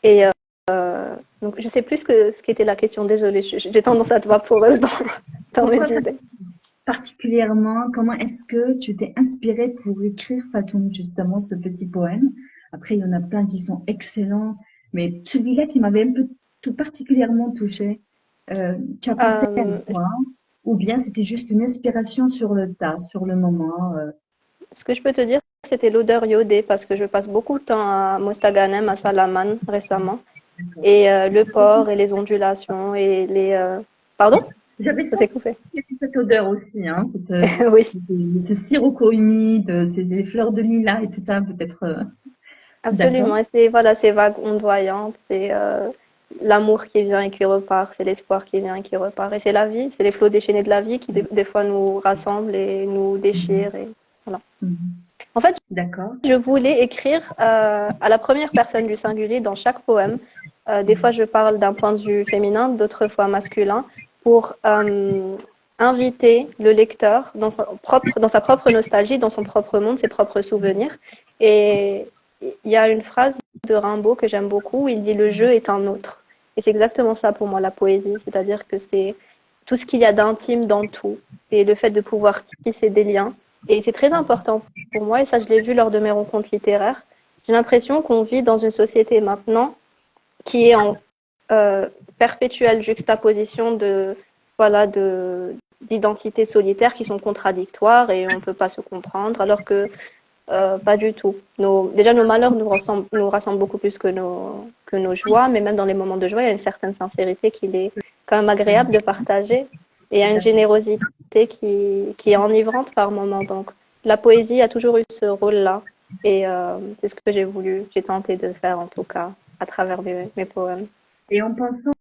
Et donc, je sais plus ce qu'était la question. Désolée, j'ai tendance à être vaporeuse dans mes Pourquoi idées. particulièrement, comment est-ce que tu t'es inspirée pour écrire Fatoum, justement, ce petit poème? Après, il y en a plein qui sont excellents, mais celui-là qui m'avait un peu tout particulièrement touchée, tu as pensé à Euh, quoi? Ou bien c'était juste une inspiration sur le tas, sur le moment? Ce que je peux te dire, c'était l'odeur iodée parce que je passe beaucoup de temps à Mostaganem, à Salaman récemment. D'accord. Et le porc et les ondulations et les... Pardon? J'avais Ça ça, s'est coupé. j'avais cette odeur aussi, hein, Oui, ce sirocco humide, les fleurs de lilas et tout ça, peut-être. D'accord. absolument. Et c'est voilà, ces vagues ondoyantes, c'est l'amour qui vient et qui repart, c'est l'espoir qui vient et qui repart. Et c'est la vie, c'est les flots déchaînés de la vie qui des fois nous rassemblent et nous Mhm. déchirent. Et voilà. Mhm. En fait, D'accord. je voulais écrire à la première personne du singulier dans chaque poème. Des fois, je parle d'un point de vue féminin, d'autres fois masculin, pour inviter le lecteur dans sa propre nostalgie, dans son propre monde, ses propres souvenirs. Et il y a une phrase de Rimbaud que j'aime beaucoup, où il dit le jeu est un autre. Et c'est exactement ça pour moi, la poésie. C'est-à-dire que c'est tout ce qu'il y a d'intime dans tout. Et le fait de pouvoir tisser des liens. Et c'est très important pour moi, et ça je l'ai vu lors de mes rencontres littéraires. J'ai l'impression qu'on vit dans une société maintenant qui est en euh, perpétuelle juxtaposition de voilà d'identités solitaires qui sont contradictoires et on ne peut pas se comprendre, alors que pas du tout. Déjà nos malheurs nous rassemblent beaucoup plus que nos joies, mais même dans les moments de joie, il y a une certaine sincérité qu'il est quand même agréable de partager et il y a Tout une à fait. générosité qui est enivrante par moments. Donc la poésie a toujours eu ce rôle-là et c'est ce que j'ai tenté de faire en tout cas à travers mes poèmes. Et en pensant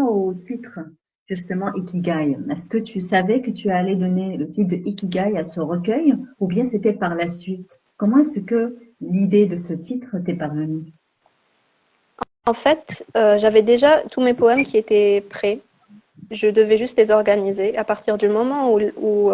au titre, justement, Ikigai, est-ce que tu savais que tu allais donner le titre de Ikigai à ce recueil ou bien c'était par la suite? Comment est-ce que l'idée de ce titre t'est parvenue? En fait, j'avais déjà tous mes poèmes qui étaient prêts. Je devais juste les organiser. À partir du moment où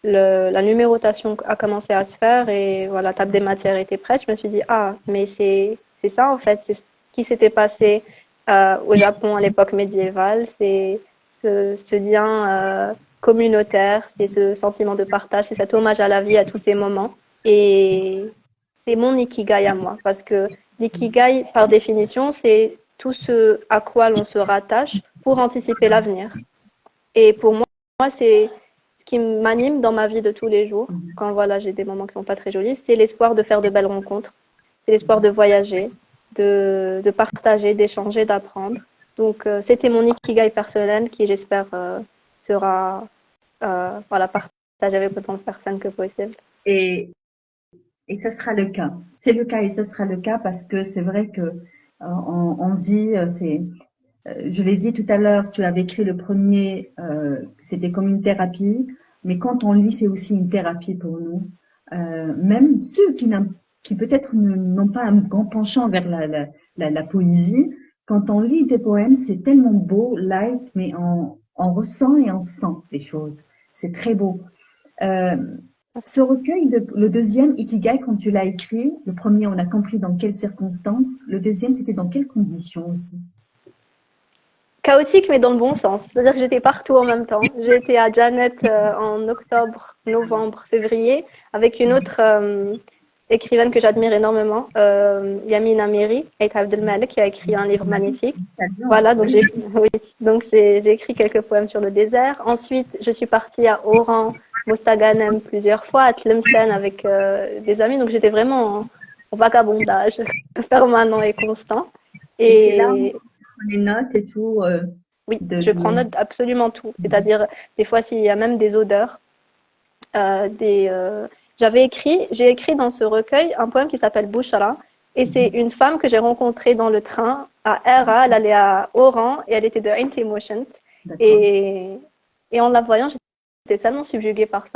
la numérotation a commencé à se faire et voilà, la table des matières était prête, je me suis dit, ah, mais c'est ça en fait, c'est ce qui s'était passé au Japon à l'époque médiévale, c'est ce lien communautaire, c'est ce sentiment de partage, c'est cet hommage à la vie, à tous ces moments. Et c'est mon ikigai à moi, parce que l'ikigai, par définition, c'est tout ce à quoi l'on se rattache pour anticiper l'avenir. Et pour moi, c'est ce qui m'anime dans ma vie de tous les jours, Mhm. quand voilà, j'ai des moments qui sont pas très jolis, c'est l'espoir de faire de belles rencontres, c'est l'espoir de voyager, de partager, d'échanger, d'apprendre. Donc, c'était mon ikigai personnel qui, j'espère, sera voilà, partagé avec autant de personnes que possible. Et, et ça sera le cas. C'est le cas et ce sera le cas parce que c'est vrai que on vit, je l'ai dit tout à l'heure, tu avais écrit le premier, c'était comme une thérapie, mais quand on lit, c'est aussi une thérapie pour nous. Même ceux qui peut-être n'ont pas un grand penchant vers la poésie, quand on lit des poèmes, c'est tellement beau, light, mais on ressent et on sent les choses. C'est très beau. Euh, Ce recueil, le deuxième, Ikigai, quand tu l'as écrit, le premier, on a compris dans quelles circonstances, le deuxième, c'était dans quelles conditions aussi. Chaotique, mais dans le bon sens. C'est-à-dire que j'étais partout en même temps. J'ai été à Janet en octobre, novembre, février, avec une autre écrivaine que j'admire énormément, Yamin Amiri, Ait Abdelmalek, qui a écrit un livre magnifique. Voilà, donc Oui. oui, donc j'ai écrit quelques poèmes sur le désert. Ensuite, je suis partie à Oran, Mostaganem plusieurs fois, à Tlemcen avec des amis. Donc j'étais vraiment en vagabondage permanent et constant. Et c'est là Et où les notes et tout, oui, de, je de... prends note d'absolument tout. C'est-à-dire, des fois, s'il y a même des odeurs, euh, des, euh, j'ai écrit dans ce recueil un poème qui s'appelle Bouchra. Et c'est une femme que j'ai rencontrée dans le train à Hera. Elle allait à Oran et elle était de Ain Timoshent. D'accord. Et, et en la voyant, j'étais tellement subjuguée par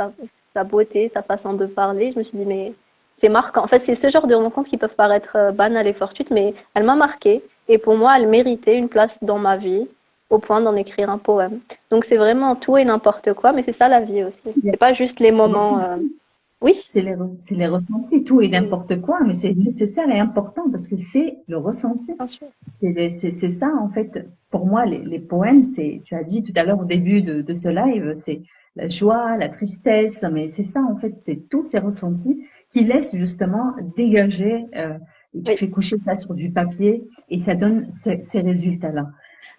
sa beauté, sa façon de parler. Je me suis dit, mais c'est marquant. En fait, c'est ce genre de rencontres qui peuvent paraître banales et fortuites, mais elle m'a marquée. Et pour moi, elle méritait une place dans ma vie au point d'en écrire un poème. Donc c'est vraiment tout et n'importe quoi, mais c'est ça la vie aussi. Il y a C'est pas juste les il y a moments. ce type. Oui, c'est les ressentis, tout et oui, n'importe quoi, mais c'est nécessaire et important parce que c'est le ressenti. bien sûr. C'est ça, en fait. Pour moi, les poèmes, c'est, tu as dit tout à l'heure au début de ce live, c'est la joie, la tristesse, mais c'est ça, en fait, c'est tous ces ressentis qui laissent justement dégager, et tu Oui. fais coucher ça sur du papier et ça donne ces résultats-là.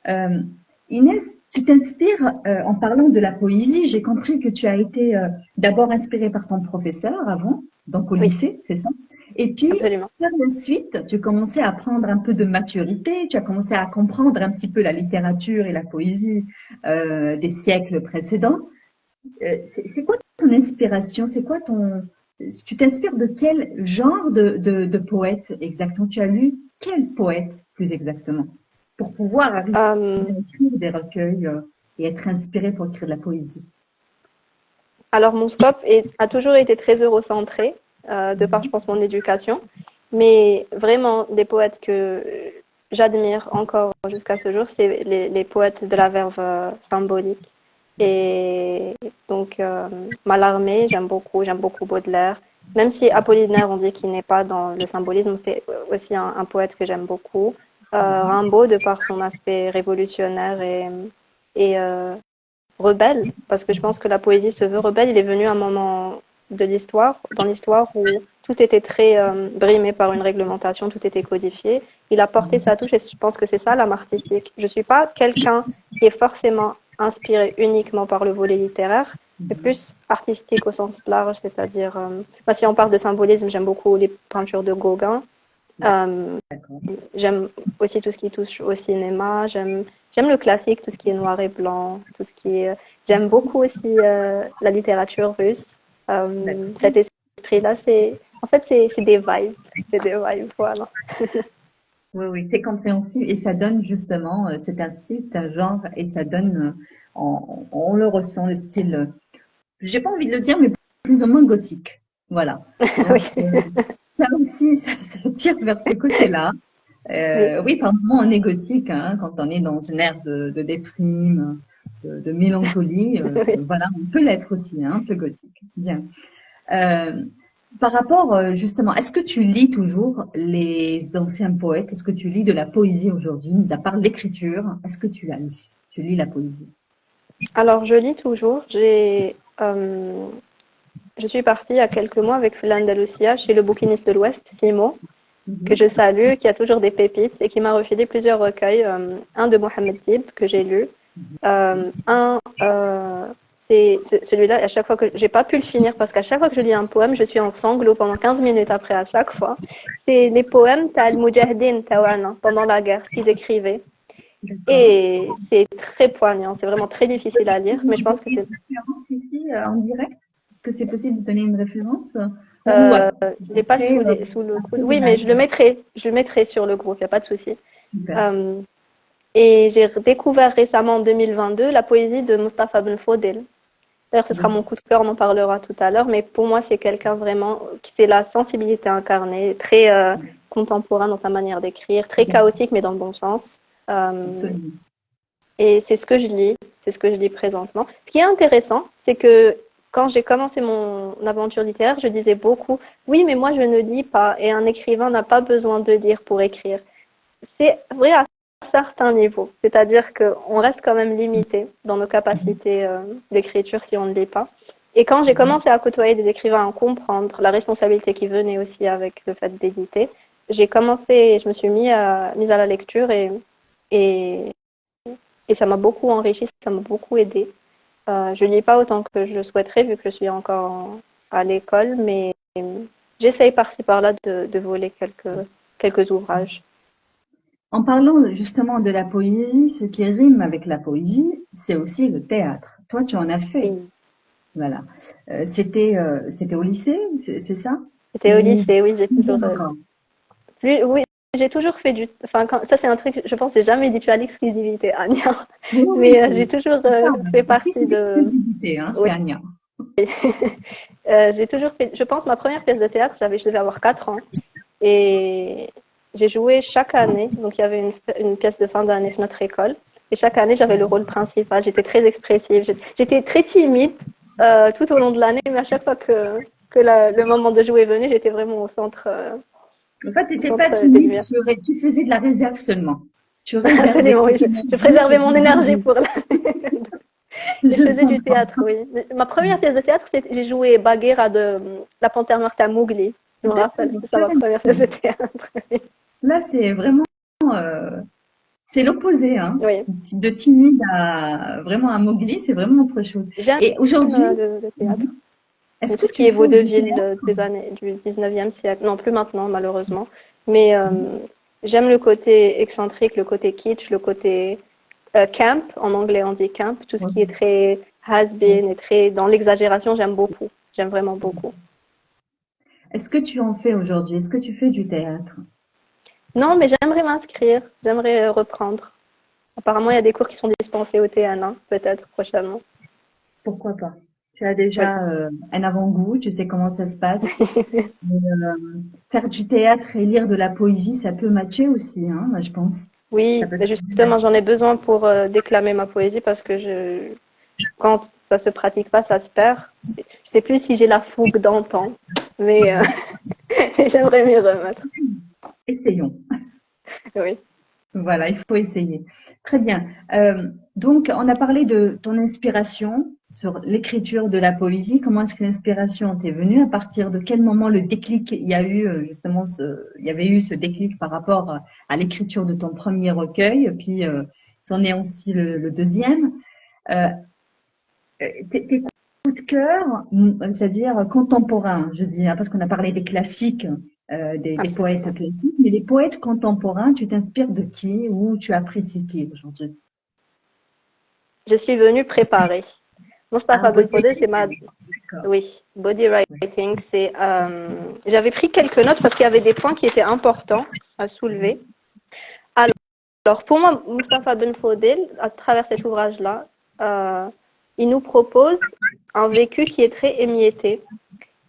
Euh, Inès, tu t'inspires, en parlant de la poésie, j'ai compris que tu as été d'abord inspirée par ton professeur avant, donc au Oui, lycée, c'est ça? Et puis, absolument. par la suite, tu commençais à prendre un peu de maturité, tu as commencé à comprendre un petit peu la littérature et la poésie des siècles précédents. C'est quoi ton inspiration? C'est quoi ton... Tu t'inspires de quel genre de poète exactement? Tu as lu quel poète plus exactement? Pour pouvoir arriver Euh, à écrire des recueils et être inspiré pour écrire de la poésie. alors, mon scope a toujours été très eurocentré, de par, je Mhm. pense, mon éducation. Mais vraiment, des poètes que j'admire encore jusqu'à ce jour, c'est les poètes de la verve symbolique. Et donc, Mallarmé, j'aime beaucoup Baudelaire. Même si Apollinaire, on dit qu'il n'est pas dans le symbolisme, c'est aussi un poète que j'aime beaucoup. Rimbaud, de par son aspect révolutionnaire et rebelle, parce que je pense que la poésie se veut rebelle. Il est venu à un moment de l'histoire, dans l'histoire où tout était très brimé par une réglementation, tout était codifié. Il a porté sa touche et je pense que c'est ça l'âme artistique. Je suis pas quelqu'un qui est forcément inspiré uniquement par le volet littéraire, mais plus artistique au sens large, c'est-à-dire, si on parle de symbolisme, j'aime beaucoup les peintures de Gauguin. Euh, D'accord. J'aime aussi tout ce qui touche au cinéma. J'aime le classique, tout ce qui est noir et blanc, tout ce qui est. J'aime beaucoup aussi la littérature russe. D'accord. Cet esprit-là, c'est des vibes, c'est des vibes, voilà. Oui, oui, c'est compréhensible et ça donne justement, c'est un style, c'est un genre et ça donne, on le ressent, le style, j'ai pas envie de le dire, mais plus ou moins gothique. Voilà. Oui, Donc, ça aussi, ça tire vers ce côté-là. oui, Oui, par moments, on est gothique, hein, quand on est dans un air de déprime, de mélancolie. oui. Voilà, on peut l'être aussi, hein, un peu gothique. Bien. Euh, Par rapport, justement, est-ce que tu lis toujours les anciens poètes? Est-ce que tu lis de la poésie aujourd'hui, mis à part l'écriture? Est-ce que tu la lis? Tu lis la poésie? Alors, je lis toujours. Je suis partie il y a quelques mois avec l'Andalusia chez le bouquiniste de l'Ouest, Simon, que je Mhm. salue, qui a toujours des pépites et qui m'a refilé plusieurs recueils. Un de Mohamed Dib que j'ai lu, un c'est celui-là. À chaque fois que j'ai pas pu le finir parce qu'à chaque fois que je lis un poème, je suis en sanglots pendant 15 minutes après à chaque fois. C'est les poèmes Tal Mujahideen Tawana pendant la guerre, ce qu'ils écrivaient. D'accord. Et c'est très poignant, c'est vraiment très difficile à lire, mais je pense que Donner c'est une référence ici en direct? Est-ce que c'est possible de donner une référence ou euh, je l'ai pas après, sous le coude. après Oui, on mais a je le mettrai sur le groupe, il n'y a pas de souci. super. Euh, et j'ai découvert récemment en 2022 la poésie de Mustapha Ben Fodel. D'ailleurs, ce sera Oui, mon coup de cœur, on en parlera tout à l'heure, mais pour moi, c'est quelqu'un vraiment qui c'est la sensibilité incarnée, très contemporain dans sa manière d'écrire, très chaotique, mais dans le bon sens. Euh, absolument. et c'est ce que je lis présentement. Ce qui est intéressant, c'est que quand j'ai commencé mon aventure littéraire, je disais beaucoup, oui, mais moi, je ne lis pas, et un écrivain n'a pas besoin de lire pour écrire. C'est vrai à certains niveaux, c'est-à-dire qu'on reste quand même limité dans nos Mhm. capacités d'écriture si on ne lit pas. Et quand j'ai Mhm. commencé à côtoyer des écrivains, à comprendre la responsabilité qui venait aussi avec le fait d'éditer, je me suis mise à la lecture et, et ça m'a beaucoup enrichi, ça m'a beaucoup aidé. Je lis pas autant que je le souhaiterais vu que je suis encore à l'école, mais j'essaye par-ci par-là de voler quelques ouvrages. En parlant justement de la poésie, ce qui rime avec la poésie, c'est aussi le théâtre. Toi, tu en as fait. Oui. Voilà. C'était au lycée, c'est ça? C'était au Ou lycée, oui, plus jeune encore? oui, j'ai toujours fait enfin, ça c'est un truc, je pense, que j'ai jamais dit tu as l'exclusivité, Anya, Oui, oui, mais j'ai toujours c'est ça. fait Ici, partie c'est de, l'exclusivité, hein, chez oui, Anya. j'ai toujours fait, je pense, ma première pièce de théâtre, je devais avoir 4 ans, et j'ai joué chaque année, donc il y avait une pièce de fin d'année de notre école, et chaque année j'avais le rôle principal, j'étais très expressive, j'étais très timide tout au long de l'année, mais à chaque fois que le moment de jouer est venu, j'étais vraiment au centre, En fait, tu au n'étais pas centre des timide, lumières. tu faisais de la réserve seulement. Tu réservais Absolument, oui. cette Je énergie préservais pour mon pouvoir énergie jouer. pour la... Et je Je faisais du comprends. théâtre, oui. Ma première pièce de théâtre, j'ai joué Bagheera de La Panthère Morte à Mowgli. Je me rappelle, D'accord, c'est ça ma première pièce de carrément. théâtre. Là, c'est vraiment, euh, c'est l'opposé, hein. Oui. De timide à vraiment un Mowgli, c'est vraiment autre chose. J'aime Et aujourd'hui, le théâtre. est-ce Donc, que tout ce qui tu est fais du vaudeville théâtre? des années du 19e siècle. Non, plus maintenant, malheureusement. Mais j'aime le côté excentrique, le côté kitsch, le côté camp. En anglais, on dit camp. Tout ce Oui, qui est très has-been et très dans l'exagération, j'aime beaucoup. J'aime vraiment oui. beaucoup. Est-ce que tu en fais aujourd'hui? Est-ce que tu fais du théâtre? Non, mais j'aimerais m'inscrire. J'aimerais reprendre. Apparemment, il y a des cours qui sont dispensés au TN1, peut-être prochainement. Pourquoi pas? Tu as Oui. déjà un avant-goût, tu sais comment ça se passe. Mais, faire du théâtre et lire de la poésie, ça peut matcher aussi, hein, moi, je pense. Ça Oui, peut mais très bien justement, matcher. j'en ai besoin pour déclamer ma poésie parce que quand ça se pratique pas, ça se perd. Je sais plus si j'ai la fougue d'antan, mais j'aimerais m'y remettre. Essayons. Oui. Voilà, il faut essayer. Très bien. Donc, on a parlé de ton inspiration sur l'écriture de la poésie. Comment est-ce que l'inspiration t'est venue? À partir de quel moment le déclic il y a eu justement il y avait eu ce déclic par rapport à l'écriture de ton premier recueil, puis c'en est ensuite le deuxième. Euh, tes coups de cœur, c'est-à-dire contemporains, je dirais, parce qu'on a parlé des classiques, des poètes Absolument. classiques, mais les poètes contemporains, tu t'inspires de qui ou tu apprécies qui aujourd'hui? Je suis venue préparée. Ah, Mustapha Ben body Fodé, c'est ma... writing, d'accord. Oui, body Oui. writing, c'est... J'avais pris quelques notes parce qu'il y avait des points qui étaient importants à soulever. Alors, pour moi, Mustapha Ben Fodé, à travers cet ouvrage-là, euh, il nous propose un vécu qui est très émietté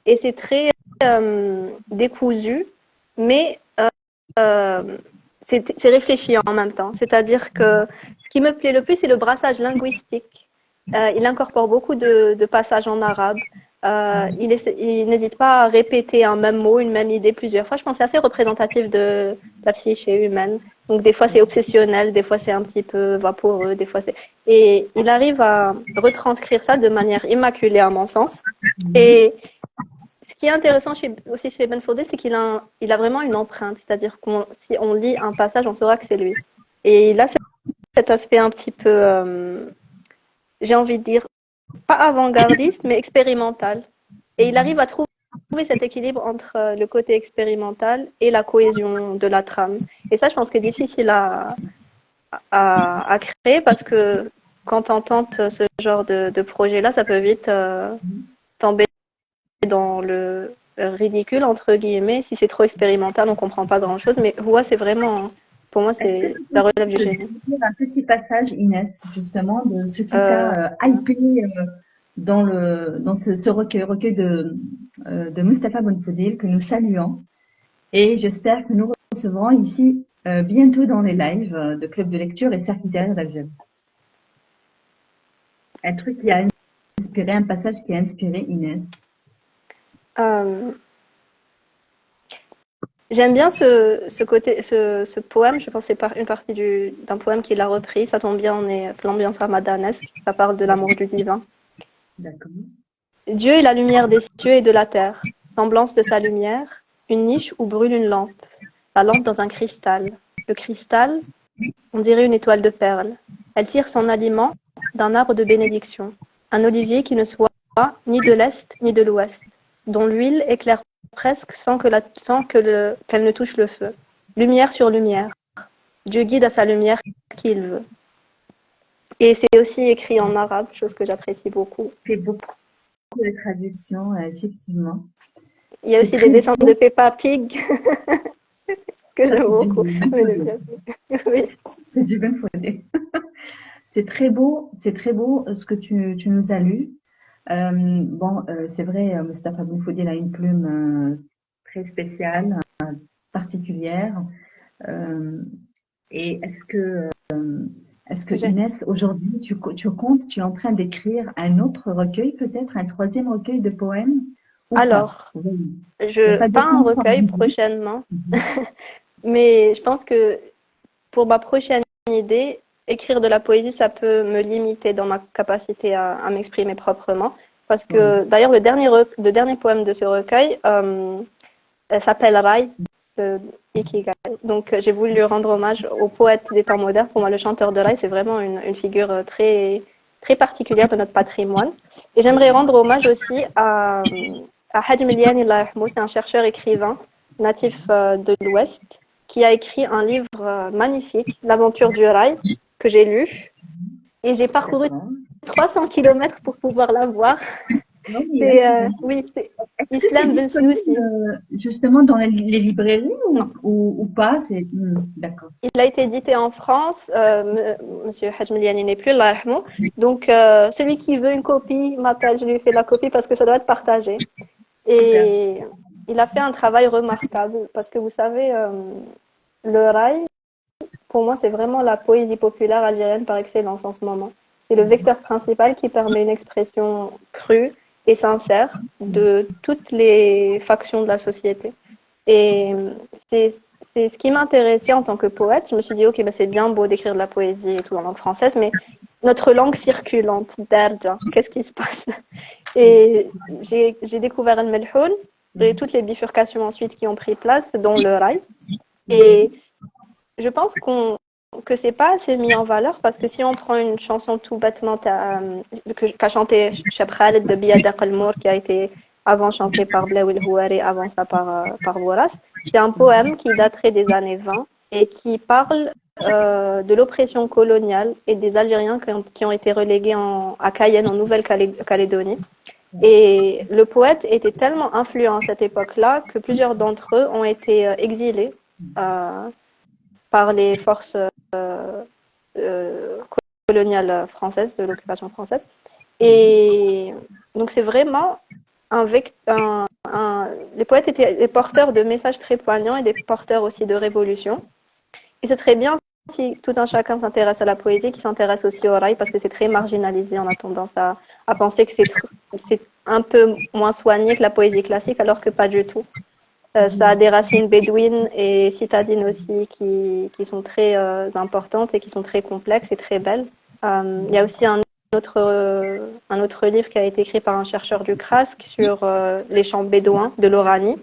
et c'est très décousu, mais euh, c'est réfléchi en même temps. C'est-à-dire que ce qui me plaît le plus, c'est le brassage linguistique. Il incorpore beaucoup de passages en arabe. Il n'hésite pas à répéter un même mot, une même idée plusieurs fois. Je pense que c'est assez représentatif de la psyché humaine. Donc des fois c'est obsessionnel, des fois c'est un petit peu vaporeux, des fois c'est... Et il arrive à retranscrire ça de manière immaculée à mon sens. Mhm. Et ce qui est intéressant aussi chez Ben Fodé, c'est il a vraiment une empreinte. C'est-à-dire que si on lit un passage, on saura que c'est lui. Et il a cet aspect un petit peu, j'ai envie de dire, pas avant-gardiste, mais expérimental. Et il arrive à trouver cet équilibre entre le côté expérimental et la cohésion de la trame. Et ça, je pense que c'est difficile à créer parce que quand on tente ce genre de projet-là, ça peut vite tomber dans le ridicule, entre guillemets. Si c'est trop expérimental, on comprend pas grand-chose. Mais ouais, c'est vraiment, pour moi, Est-ce que c'est, c'est ça relève possible du de génie. nous dire un petit passage, Inès, justement, de ce qui Euh, t'a hypé dans ce recueil de Mustapha Bonfodil que nous saluons et j'espère que nous recevrons ici bientôt dans les lives de Club de lecture et Cercle littéraire d'Alger. Un truc qui a inspiré, un passage qui a inspiré Inès. euh, J'aime bien ce côté, ce poème. Je pense que c'est une partie d'un poème qu'il a repris. Ça tombe bien, on est l'ambiance ramadanesque. Ça parle de l'amour du divin. D'accord. Dieu est la lumière des cieux et de la terre. Semblance de sa lumière, une niche où brûle une lampe. La lampe dans un cristal. Le cristal, on dirait une étoile de perles. Elle tire son aliment d'un arbre de bénédiction. Un olivier qui ne soit ni de l'est ni de l'ouest, dont l'huile éclaire presque qu'elle ne touche le feu. Lumière sur lumière. Dieu guide à sa lumière qui il veut. Et c'est aussi écrit en arabe, chose que j'apprécie beaucoup. C'est beaucoup de traductions, effectivement. Il y a C'est aussi des très dessins de beau. Peppa Pig que Ça, j'aime c'est du beaucoup. Mais Bonfodil. oui. C'est du Bonfodil. C'est très beau ce que tu nous as lu. C'est vrai, Mustapha Bouffoudi a une plume très spéciale, particulière. Euh, et est-ce que Inès, aujourd'hui, tu comptes, tu es en train d'écrire un autre recueil, peut-être un troisième recueil de poèmes, ou pas? Alors, Oui. Il n'y a pas de pas un centre recueil organisé. prochainement, Mhm. mais je pense que pour ma prochaine idée, écrire de la poésie, ça peut me limiter dans ma capacité à m'exprimer proprement. Parce Oui. que d'ailleurs, le dernier poème de ce recueil s'appelle Rai, de Ikigai. Donc, j'ai voulu rendre hommage au poète des temps modernes. Pour moi, le chanteur de Rai, c'est vraiment une figure très particulière de notre patrimoine. Et j'aimerais rendre hommage aussi à Hajj Milian Allah yarhamou. C'est un chercheur écrivain natif de l'Ouest qui a écrit un livre magnifique, L'aventure du rail, que j'ai lu. Et j'ai parcouru D'accord. 300 kilomètres pour pouvoir l'avoir. Oui, C'est, hein. oui, c'est Est-ce que c'est Islam Ben disponible Snoussi. justement dans les librairies Non. ou pas? D'accord. Il a été édité en France. Monsieur Hajj Miliani n'est plus, Allah yarhamou. Donc, celui qui veut une copie m'appelle, je lui fais la copie parce que ça doit être partagé. Super. Et il a fait un travail remarquable parce que vous savez, le rail, pour moi, c'est vraiment la poésie populaire algérienne par excellence en ce moment. C'est le vecteur principal qui permet une expression crue et sincère de toutes les factions de la société. Et c'est c'est ce qui m'intéressait en tant que poète. Je me suis dit, ok, bah, c'est bien beau d'écrire de la poésie et tout en langue française, mais notre langue circulante, darja, qu'est-ce qui se passe? Et j'ai découvert le melhoun et toutes les bifurcations ensuite qui ont pris place, dont le rail. Et je pense que c'est pas assez mis en valeur parce que si on prend une chanson tout bêtement qu'a chanté Cheb Khaled de Biada Qalmour qui a été avant chanté par Blaoui Houari, avant ça par Ouaras, c'est un poème qui daterait des années 20 et qui parle de l'oppression coloniale et des Algériens qui ont été relégués à Cayenne en Nouvelle-Calédonie. Et le poète était tellement influent à cette époque-là que plusieurs d'entre eux ont été exilés euh, par les forces euh, coloniales françaises, de l'occupation française. Et donc c'est vraiment les poètes étaient des porteurs de messages très poignants et des porteurs aussi de révolution. Et ce serait bien si tout un chacun s'intéresse à la poésie, qui s'intéresse aussi au rail, parce que c'est très marginalisé. On a tendance à penser que c'est un peu moins soigné que la poésie classique, alors que pas du tout. Ça a des racines bédouines et citadines aussi qui sont très importantes et qui sont très complexes et très belles. Il y a aussi un autre livre qui a été écrit par un chercheur du CRASC sur les chants bédouins de l'Oranie.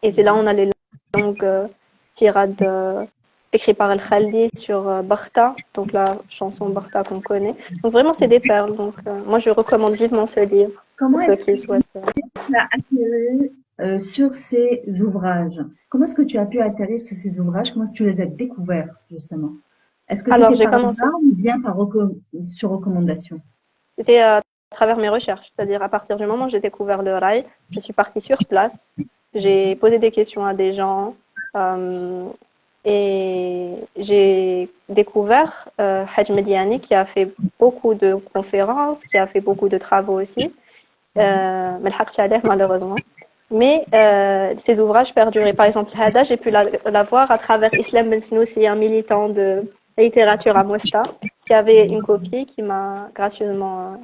Et c'est là où on a les longues tirades écrites par El-Khaldi sur Bartha, donc la chanson Bartha qu'on connaît. Donc vraiment, c'est des perles. Donc moi, je recommande vivement ce livre Comment pour ceux est-ce que qui souhaitent. tu as atterri sur ces ouvrages? Comment est-ce que tu as pu atterrir sur ces ouvrages? Comment est-ce que tu les as découverts, justement? Est-ce que Alors, c'était j'ai par commencé. hasard ou bien sur recommandation? C'était à travers mes recherches, c'est-à-dire à partir du moment où j'ai découvert le rail, je suis partie sur place, j'ai posé des questions à des gens et j'ai découvert Hajj Mediani qui a fait beaucoup de conférences, qui a fait beaucoup de travaux aussi, malheureusement. Mais ces ouvrages perduraient. Par exemple, Hada, j'ai pu la voir à travers Islam Ben Snoussi, un militant de littérature à Mousta, qui avait une copie qui m'a gracieusement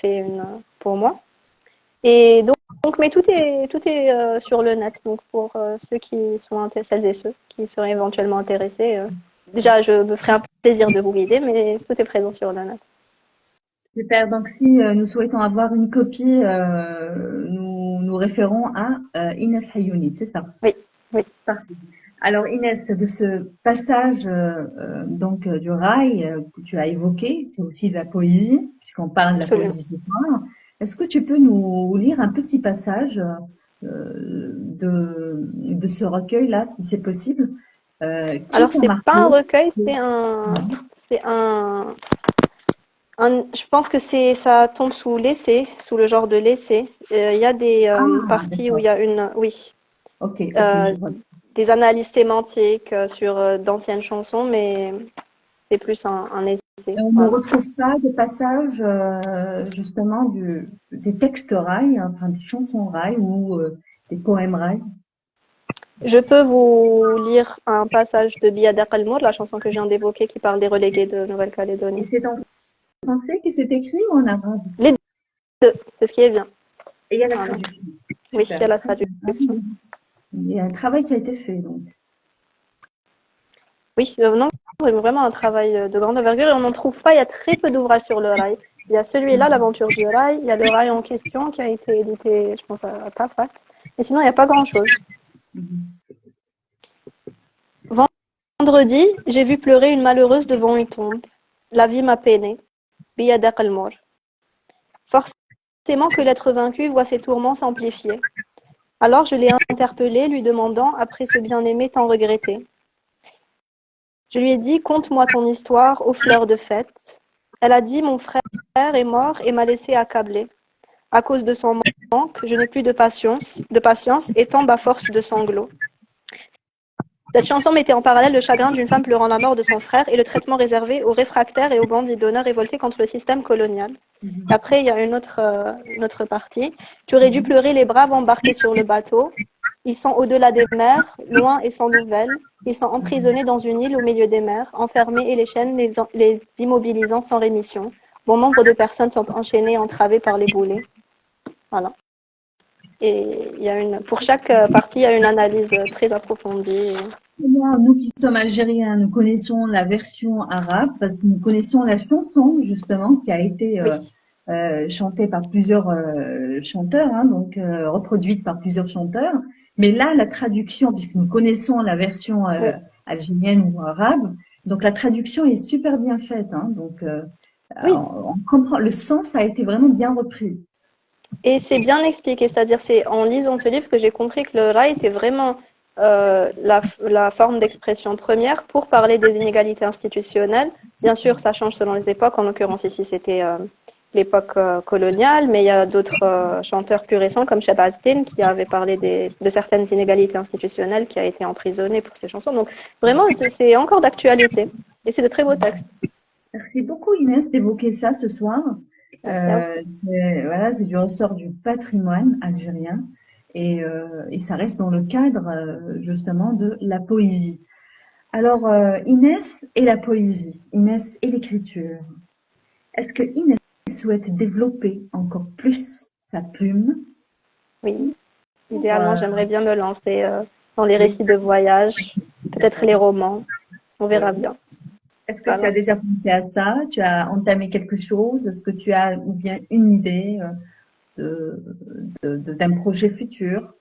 fait une pour moi. Et mais tout est sur le net. Donc pour ceux qui sont celles et ceux qui seraient éventuellement intéressés, déjà je me ferai un plaisir de vous guider, mais tout est présent sur le net. Super. Donc, si nous souhaitons avoir une copie, nous référons à Inès Hayouni, c'est ça? Oui, oui, Parfait. Alors Inès, de ce passage du rail que tu as évoqué, c'est aussi de la poésie, puisqu'on parle de la absolument. poésie ce soir. Est-ce que tu peux nous lire un petit passage de ce recueil-là, si c'est possible, qui Alors t'a c'est pas un marqué? recueil, C'est- c'est je pense que ça tombe sous l'essai, sous le genre de l'essai. Il y a des Ah, parties où il d'accord. y a oui, Ok, ok, euh, je vois. des analyses sémantiques sur d'anciennes chansons, mais c'est plus un essai. Et on ne Voilà. retrouve pas de passage justement des textes rail, enfin des chansons rail ou des poèmes rail. Je peux vous lire un passage de Biada Qalmour, la chanson que je viens d'évoquer, qui parle des relégués de Et Nouvelle-Calédonie. c'est en français qui s'est écrit ou en arabe? Les deux, c'est ce qui est bien. Et il y a la Voilà. traduction. Oui, il y a Super. la Très bien. traduction. Il y a un travail qui a été fait, donc. Oui, non, c'est vraiment un travail de grande envergure et on n'en trouve pas. Il y a très peu d'ouvrages sur le rail. Il y a celui-là, l'aventure du rail. Il y a le rail en question qui a été édité, je pense, à Tafat. Et sinon, il n'y a pas grand-chose. Mhm. Vendredi, j'ai vu pleurer une malheureuse devant une tombe. La vie m'a peiné. Biyadaq al-Mour. Forcément que l'être vaincu voit ses tourments s'amplifier. Alors je l'ai interpellée, lui demandant, après ce bien-aimé tant regretté. Je lui ai dit, conte-moi ton histoire aux fleurs de fête. Elle a dit, mon frère est mort et m'a laissé accablée. À cause de son manque, je n'ai plus de patience et tombe à force de sanglots. Cette chanson mettait en parallèle le chagrin d'une femme pleurant la mort de son frère et le traitement réservé aux réfractaires et aux bandits d'honneur révoltés contre le système colonial. Mhm. Après, il y a une autre partie. Tu aurais dû pleurer les braves embarqués sur le bateau. Ils sont au-delà des mers, loin et sans nouvelles. Ils sont emprisonnés dans une île au milieu des mers, enfermés et les chaînes les immobilisant sans rémission. Bon nombre de personnes sont enchaînées et entravées par les boulets. Voilà. Et pour chaque partie, il y a une analyse très approfondie. Moi, nous qui sommes algériens, nous connaissons la version arabe parce que nous connaissons la chanson justement qui a été Oui, chantée par plusieurs chanteurs, hein, donc reproduite par plusieurs chanteurs. Mais là, la traduction, puisque nous connaissons la version oui. algérienne ou arabe, donc la traduction est super bien faite. Hein, donc Oui, on comprend, le sens a été vraiment bien repris. et c'est bien expliqué, c'est-à-dire c'est en lisant ce livre que j'ai compris que le raï était vraiment la forme d'expression première pour parler des inégalités institutionnelles. Bien sûr, ça change selon les époques. En l'occurrence, ici, c'était l'époque coloniale, mais il y a d'autres chanteurs plus récents comme Shabazdin qui avait parlé de certaines inégalités institutionnelles, qui a été emprisonné pour ses chansons. Donc vraiment, c'est encore d'actualité. Et c'est de très beaux textes. Merci beaucoup Inès d'évoquer ça ce soir. Merci à vous. Voilà, c'est du ressort du patrimoine algérien et ça reste dans le cadre justement de la poésie. Alors Inès et la poésie, Inès et l'écriture. Est-ce que Inès souhaite développer encore plus sa plume Oui. pour Idéalement, j'aimerais bien me lancer dans les oui, récits de voyage, peut-être les d'accord, romans. On verra oui. bien. Est-ce que tu as Voilà. déjà pensé à ça? Tu as entamé quelque chose? Est-ce que tu as ou bien une idée d'un projet futur?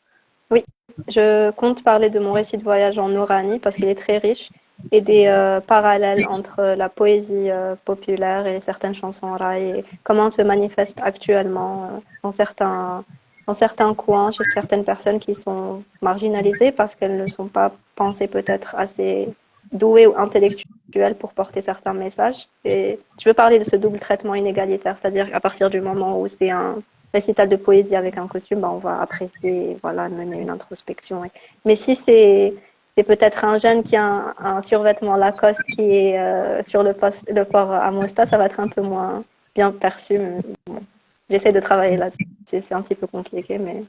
Oui, je compte parler de mon récit de voyage en Oranie parce qu'il est très riche et des parallèles entre la poésie populaire et certaines chansons raï et comment se manifeste actuellement dans certains coins, chez certaines personnes qui sont marginalisées parce qu'elles ne sont pas pensées peut-être assez douées ou intellectuelles pour porter certains messages. Et je veux parler de ce double traitement inégalitaire, c'est-à-dire à partir du moment où c'est un récital de poésie avec un costume, on va apprécier, voilà, mener une introspection. Mais si c'est peut-être un jeune qui a un survêtement Lacoste qui est sur le port à Mostar, ça va être un peu moins bien perçu. Mais bon, j'essaie de travailler là-dessus. C'est un petit peu compliqué, mais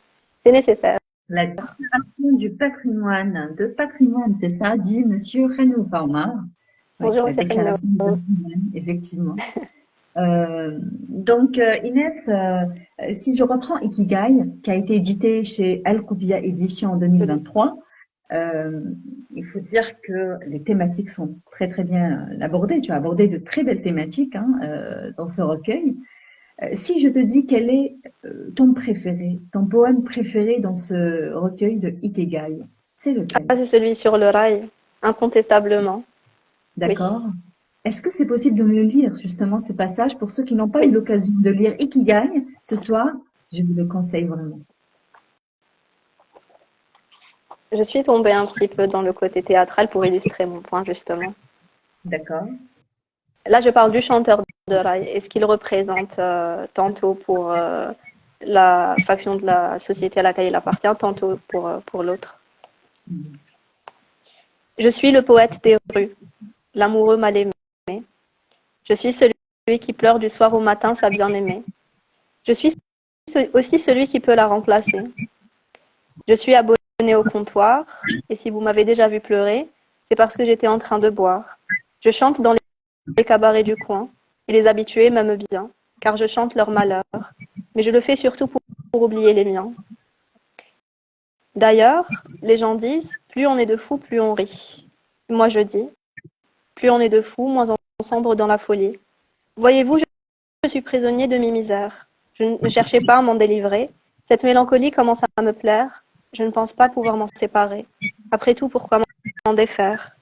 c'est nécessaire. La déclaration du patrimoine, c'est ça, dit Monsieur Renou Farmer. Oui, Bonjour, la c'est Fanny. déclaration du patrimoine, effectivement. Donc, Inès, si je reprends Ikigai, qui a été édité chez Al-Koubia Édition en Absolument. 2023, euh, il faut dire que les thématiques sont très très bien abordées. Tu as abordé de très belles thématiques hein, dans ce recueil. Si je te dis quel est ton préféré, ton poème préféré dans ce recueil de Ikigai, c'est lequel? Ah, c'est celui sur le rail, incontestablement. Oui. D'accord? Est-ce que c'est possible de me le lire, justement, ce passage, pour ceux qui n'ont pas eu Oui. l'occasion de lire Ikigai ce soir? Je vous le conseille vraiment. Je suis tombée un petit peu dans le côté théâtral pour illustrer mon point, justement. D'accord? Là, je parle du chanteur de rail et ce qu'il représente tantôt pour la faction de la société à laquelle il appartient, tantôt pour l'autre. Mhm. Je suis le poète des rues, l'amoureux mal aimé. Je suis celui qui pleure du soir au matin sa bien-aimée. Je suis aussi celui qui peut la remplacer. Je suis abonné au comptoir et si vous m'avez déjà vu pleurer, c'est parce que j'étais en train de boire. Je chante dans les cabarets du coin et les habitués m'aiment bien, car je chante leurs malheurs, mais je le fais surtout pour oublier les miens. D'ailleurs, les gens disent, plus on est de fous, plus on rit. Moi, je dis, plus on est de fous, moins on sombre dans la folie. Voyez-vous, je suis prisonnier de mes misères. Je ne cherchais pas à m'en délivrer. Cette mélancolie commence à me plaire. Je ne pense pas pouvoir m'en séparer. Après tout, pourquoi m'en défaire,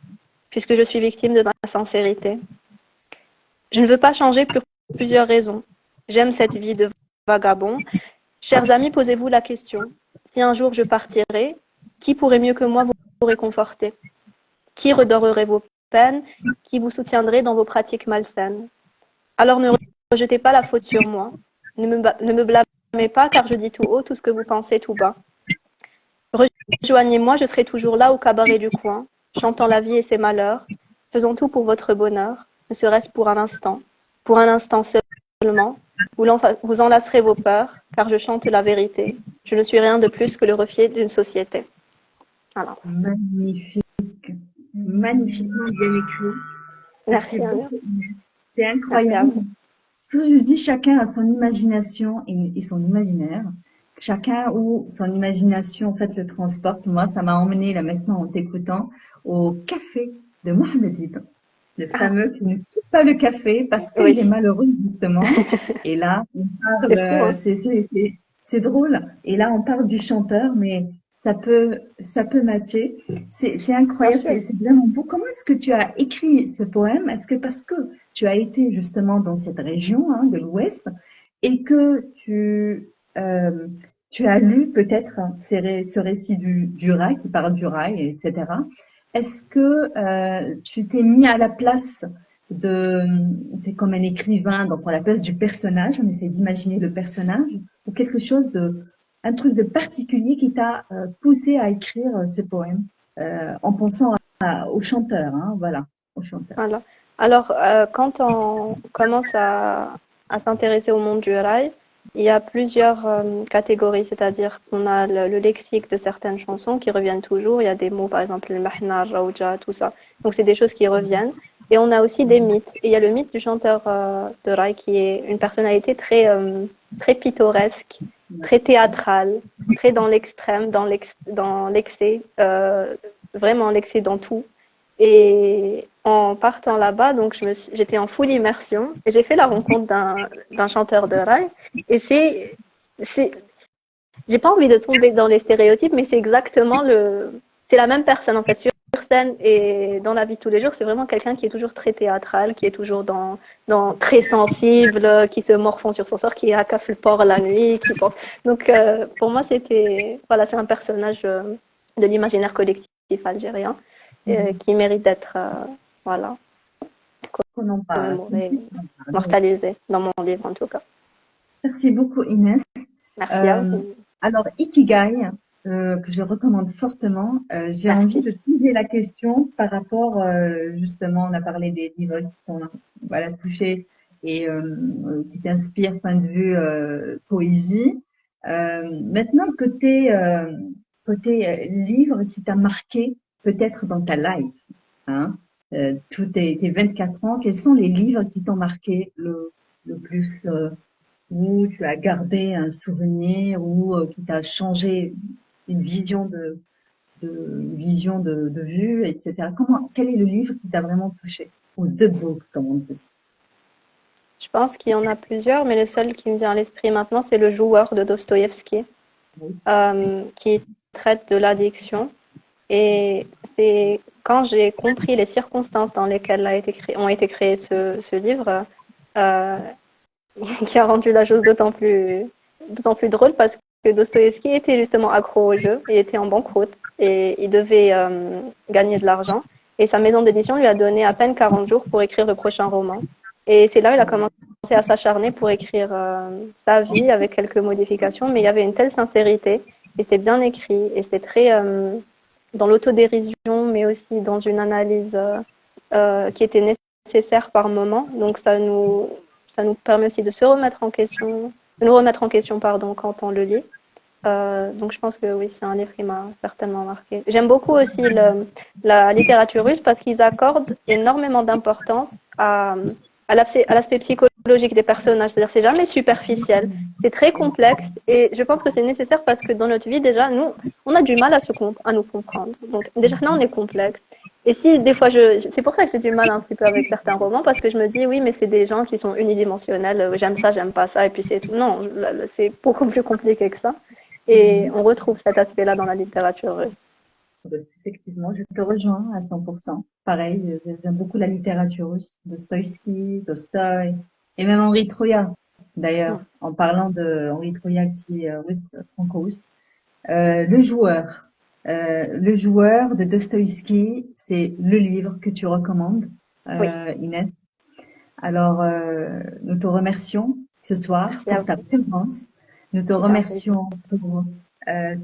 puisque je suis victime de ma sincérité. Je ne veux pas changer pour plusieurs raisons. J'aime cette vie de vagabond. Chers amis, posez-vous la question. Si un jour je partirais, qui pourrait mieux que moi vous réconforter? Qui redorerait vos peines? Qui vous soutiendrait dans vos pratiques malsaines? Alors ne rejetez pas la faute sur moi. Ne me blâmez pas car je dis tout haut tout ce que vous pensez tout bas. Rejoignez-moi, je serai toujours là au cabaret du coin, chantant la vie et ses malheurs, faisant tout pour votre bonheur, ne serait-ce pour un instant seulement. Vous enlacerez vos peurs, car je chante la vérité. Je ne suis rien de plus que le reflet d'une société. Voilà. Magnifique, magnifiquement bien écrit. Merci, Amir. C'est incroyable. Merci. C'est pour ça que je dis chacun a son imagination et son imaginaire. Chacun où son imagination en fait le transporte. Moi, ça m'a emmené là maintenant en t'écoutant au café de Mohamed Ibn, le fameux qui ne quitte pas le café parce qu'il Oui. est malheureux justement. Et là, on parle, c'est drôle. Et là, on parle du chanteur, mais ça peut matcher. C'est incroyable, c'est vraiment beau. Comment est-ce que tu as écrit ce poème? Est-ce que parce que tu as été justement dans cette région hein, de l'Ouest et que tu as lu peut-être ce récit du rail qui parle du rail, etc. Est-ce que tu t'es mis à la place de, c'est comme un écrivain, donc à la place du personnage, on essaie d'imaginer le personnage, ou quelque chose un truc de particulier qui t'a poussé à écrire ce poème, en pensant au chanteur, hein, voilà, au chanteur. Voilà. Alors, quand on commence à s'intéresser au monde du rail, il y a plusieurs catégories, c'est-à-dire qu'on a le lexique de certaines chansons qui reviennent toujours. Il y a des mots, par exemple, le mahna, rauja, tout ça. Donc, c'est des choses qui reviennent. Et on a aussi des mythes. Et il y a le mythe du chanteur de rail qui est une personnalité très pittoresque, très théâtrale, très dans l'extrême, dans l'excès, vraiment l'excès dans tout. Et en partant là-bas, donc j'étais en full immersion et j'ai fait la rencontre d'un chanteur de rail. Et j'ai pas envie de tomber dans les stéréotypes, mais c'est la même personne en fait sur scène et dans la vie de tous les jours. C'est vraiment quelqu'un qui est toujours très théâtral, qui est toujours dans très sensible, qui se morfond sur son sort, qui a café le port la nuit, qui pense. Donc pour moi c'est un personnage de l'imaginaire collectif algérien qui mérite d'être Qu'on en parle. mortalisé dans mon livre en tout cas. Merci beaucoup Inès. Merci à vous. Alors Ikigai, que je recommande fortement, j'ai envie de poser la question par rapport, justement, on a parlé des livres qui t'ont touché et qui t'inspirent point de vue poésie. Maintenant, côté livre qui t'a marqué peut-être dans ta life, hein, tous tes 24 ans, quels sont les livres qui t'ont marqué le plus, où tu as gardé un souvenir ou qui t'a changé une vision de vue, etc. Quel est le livre qui t'a vraiment touché? Ou the book, comme on dit. Je pense qu'il y en a plusieurs, mais le seul qui me vient à l'esprit maintenant, c'est Le Joueur de Dostoïevski, qui traite de l'addiction. Et c'est quand j'ai compris les circonstances dans lesquelles ont été créés ce livre qui a rendu la chose d'autant plus drôle parce que Dostoïevski était justement accro au jeu, il était en banqueroute et il devait gagner de l'argent. Et sa maison d'édition lui a donné à peine 40 jours pour écrire le prochain roman. Et c'est là où il a commencé à s'acharner pour écrire sa vie avec quelques modifications, mais il y avait une telle sincérité, et c'était bien écrit, et c'était très dans l'autodérision, mais aussi dans une analyse qui était nécessaire par moment. Donc ça nous permet aussi de nous remettre en question quand on le lit. Donc je pense que oui, c'est un livre qui m'a certainement marqué. J'aime beaucoup aussi la littérature russe parce qu'ils accordent énormément d'importance à l'aspect psychologique psychologique des personnages, c'est-à-dire c'est jamais superficiel, c'est très complexe et je pense que c'est nécessaire parce que dans notre vie déjà, nous, on a du mal à nous comprendre. Donc déjà là, on est complexe. Et si des fois, c'est pour ça que j'ai du mal un petit peu avec certains romans parce que je me dis oui, mais c'est des gens qui sont unidimensionnels, j'aime ça, j'aime pas ça et puis c'est tout. Non, c'est beaucoup plus compliqué que ça. Et on retrouve cet aspect-là dans la littérature russe. Effectivement, je te rejoins à 100%. Pareil, j'aime beaucoup la littérature russe, Dostoïevski, Tolstoï, et même Henri Troya. D'ailleurs, en parlant de Henri Troya qui est russe, franco-russe, Le joueur. Le joueur de Dostoïevski, c'est le livre que tu recommandes, Oui, Inès. Alors, nous te remercions ce soir merci à pour ta vous. présence. Nous te C'était un plaisir. remercions pour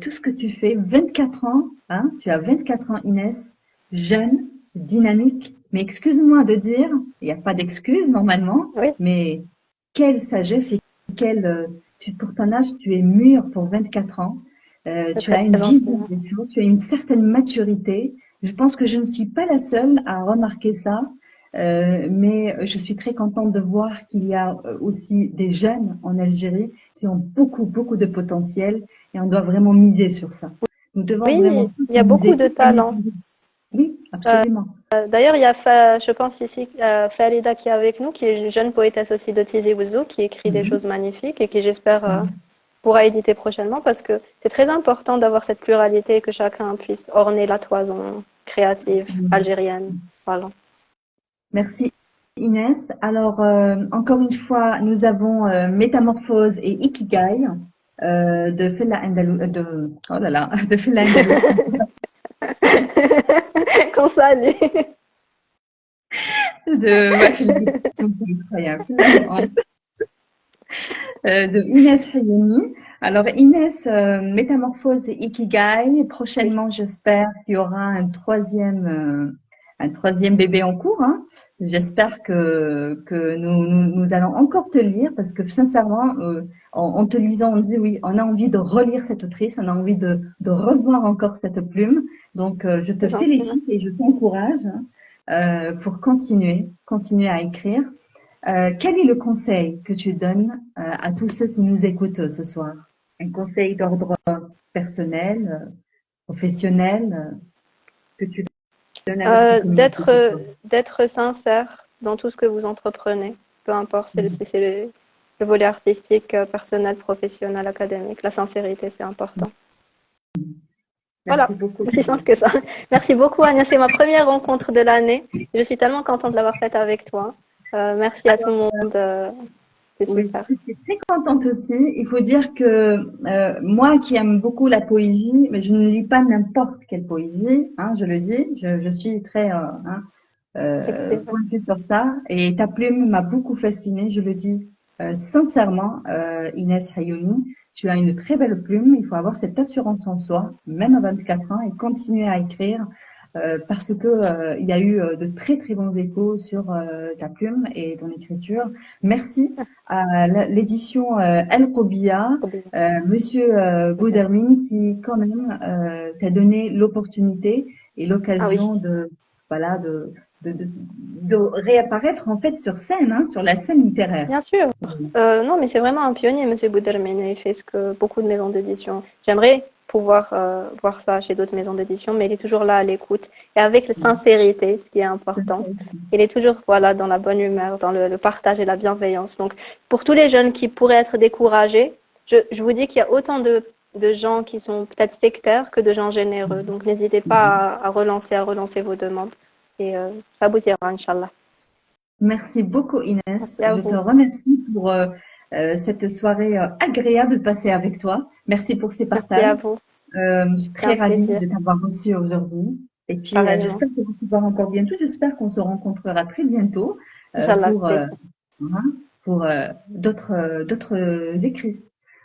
tout ce que tu fais. 24 ans, hein, tu as 24 ans, Inès, jeune, dynamique. Mais excuse-moi de dire, il n'y a pas d'excuse normalement, Oui, mais quelle sagesse et pour ton âge, tu es mûr pour 24 ans. c'est Tu as très une gentil. vision des choses, tu as une certaine maturité. Je pense que je ne suis pas la seule à remarquer ça. Mais je suis très contente de voir qu'il y a aussi des jeunes en Algérie qui ont beaucoup, beaucoup de potentiel et on doit vraiment miser sur ça. Nous devons vraiment Oui, tous il y a beaucoup miser, de toutes les maisons talents. d'édition. Oui, Euh, absolument. D'ailleurs, il y a, je pense ici, Farida qui est avec nous, qui est une jeune poétesse aussi de Tizi Ouzou, qui écrit des Mhm. choses magnifiques et qui, j'espère, Mhm. pourra éditer prochainement parce que c'est très important d'avoir cette pluralité et que chacun puisse orner la toison créative Absolument. algérienne. Voilà. Merci Inès. Alors, encore une fois, nous avons Métamorphose et Ikigai de Fela oh là là, de Fela Andalousi. Qu'on salue. Ouais, c'est incroyable. Fela Honte. De Inès Hayoni. Alors Inès, Métamorphose et Ikigai. Oui, Prochainement, j'espère qu'il y aura un troisième bébé en cours. Hein. J'espère que nous allons encore te lire parce que sincèrement, en te lisant, on dit oui, on a envie de relire cette autrice, on a envie de revoir encore cette plume. Donc, je te c'est gentil. félicite et je t'encourage pour continuer à écrire. Quel est le conseil que tu donnes à tous ceux qui nous écoutent ce soir? Un conseil d'ordre personnel, professionnel, que tu donnes à notre communauté ce soir? D'être sincère dans tout ce que vous entreprenez, peu importe Mhm. si c'est le volet artistique, personnel, professionnel, académique. La sincérité, c'est important. Merci Voilà, beaucoup. aussi simple que ça. Merci beaucoup, Anya. C'est ma première rencontre de l'année. Je suis tellement contente de l'avoir faite avec toi. Merci à tout le monde. C'est Oui, super. je suis très contente aussi. Il faut dire que moi qui aime beaucoup la poésie, mais je ne lis pas n'importe quelle poésie, hein, je le dis, je suis très Excellent. pointue sur ça. Et ta plume m'a beaucoup fascinée, je le dis sincèrement, Inès Hayouni. Tu as une très belle plume, il faut avoir cette assurance en soi, même à 24 ans, et continuer à écrire. Parce que il y a eu de très très bons échos sur ta plume et ton écriture. Merci à l'édition El Kobia, Trop bien. Monsieur Boudermine, qui quand même t'a donné l'opportunité et Ah oui, l'occasion de voilà de réapparaître en fait sur scène, hein, sur la scène littéraire. bien sûr. Non, mais c'est vraiment un pionnier, Monsieur Boudermine. Il fait ce que beaucoup de maisons d'édition. J'aimerais pouvoir voir ça chez d'autres maisons d'édition, mais il est toujours là à l'écoute et avec la sincérité, ce qui est important. Il est toujours voilà dans la bonne humeur, dans le partage et la bienveillance. Donc, pour tous les jeunes qui pourraient être découragés, je vous dis qu'il y a autant de gens qui sont peut-être sectaires que de gens généreux. Donc, n'hésitez pas à relancer vos demandes et ça aboutira, Inch'Allah. Merci beaucoup Inès. Merci à Je te vous. remercie pour cette soirée agréable passée avec toi. Merci pour ces Merci à partages. vous. Je suis C'est très un ravie plaisir. de t'avoir reçu aujourd'hui. Et puis, Pareillement. j'espère te recevoir encore bientôt. J'espère qu'on se rencontrera très bientôt Inch'Allah, avec pour, plaisir. hein, pour d'autres écrits.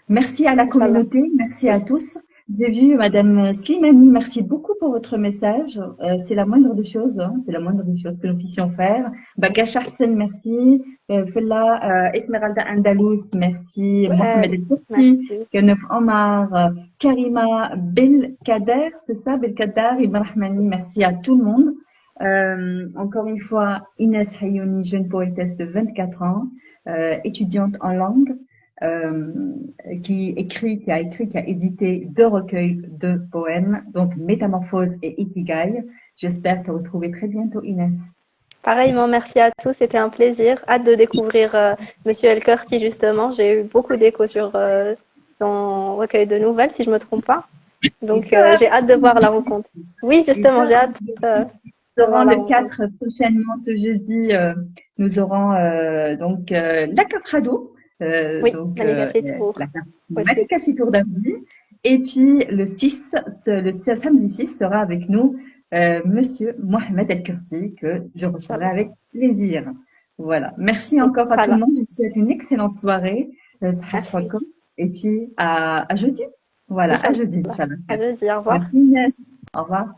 Merci à la Inch'Allah. communauté. Merci à Oui. tous. J'ai vu Madame Slimani. Merci beaucoup pour votre message. C'est la moindre des choses. Hein, c'est la moindre des choses que nous puissions faire. Bakash Hassan, merci. Fella, Esmeralda Andalous, merci. Mohamed Ouais, El Kurti. merci. Kenef Omar, Karima Belkader, c'est ça, Belkader, Ibn Rahmani, merci à tout le monde. Encore une fois, Inès Hayouni, jeune poétesse de 24 ans, étudiante en langue, euh, qui a édité 2 recueils de poèmes, donc Métamorphose et Ikigai. J'espère te retrouver très bientôt, Inès. Pareillement, merci à tous, c'était un plaisir. Hâte de découvrir Monsieur El Kurti, justement. J'ai eu beaucoup d'échos sur son recueil de nouvelles, si je me trompe pas. Donc, j'ai hâte de voir la rencontre. Oui, justement, j'ai hâte Nous de aurons voir la le rencontre. 4 prochainement, ce jeudi, nous aurons donc la Cafrado, Oui, Manikachitour. la Aussi. Malika Chitour-Damdi. Et puis le 6, le samedi 6 sera avec nous Monsieur Mohamed El Kurti, que je recevrai Inch'Allah. avec plaisir. Voilà. Merci encore à tout le Voilà. monde. Je vous souhaite une excellente soirée. Merci. Et puis à jeudi. Voilà, à Inch'Allah. jeudi, Inch'Allah. À jeudi, au revoir. Merci Inès. Au revoir.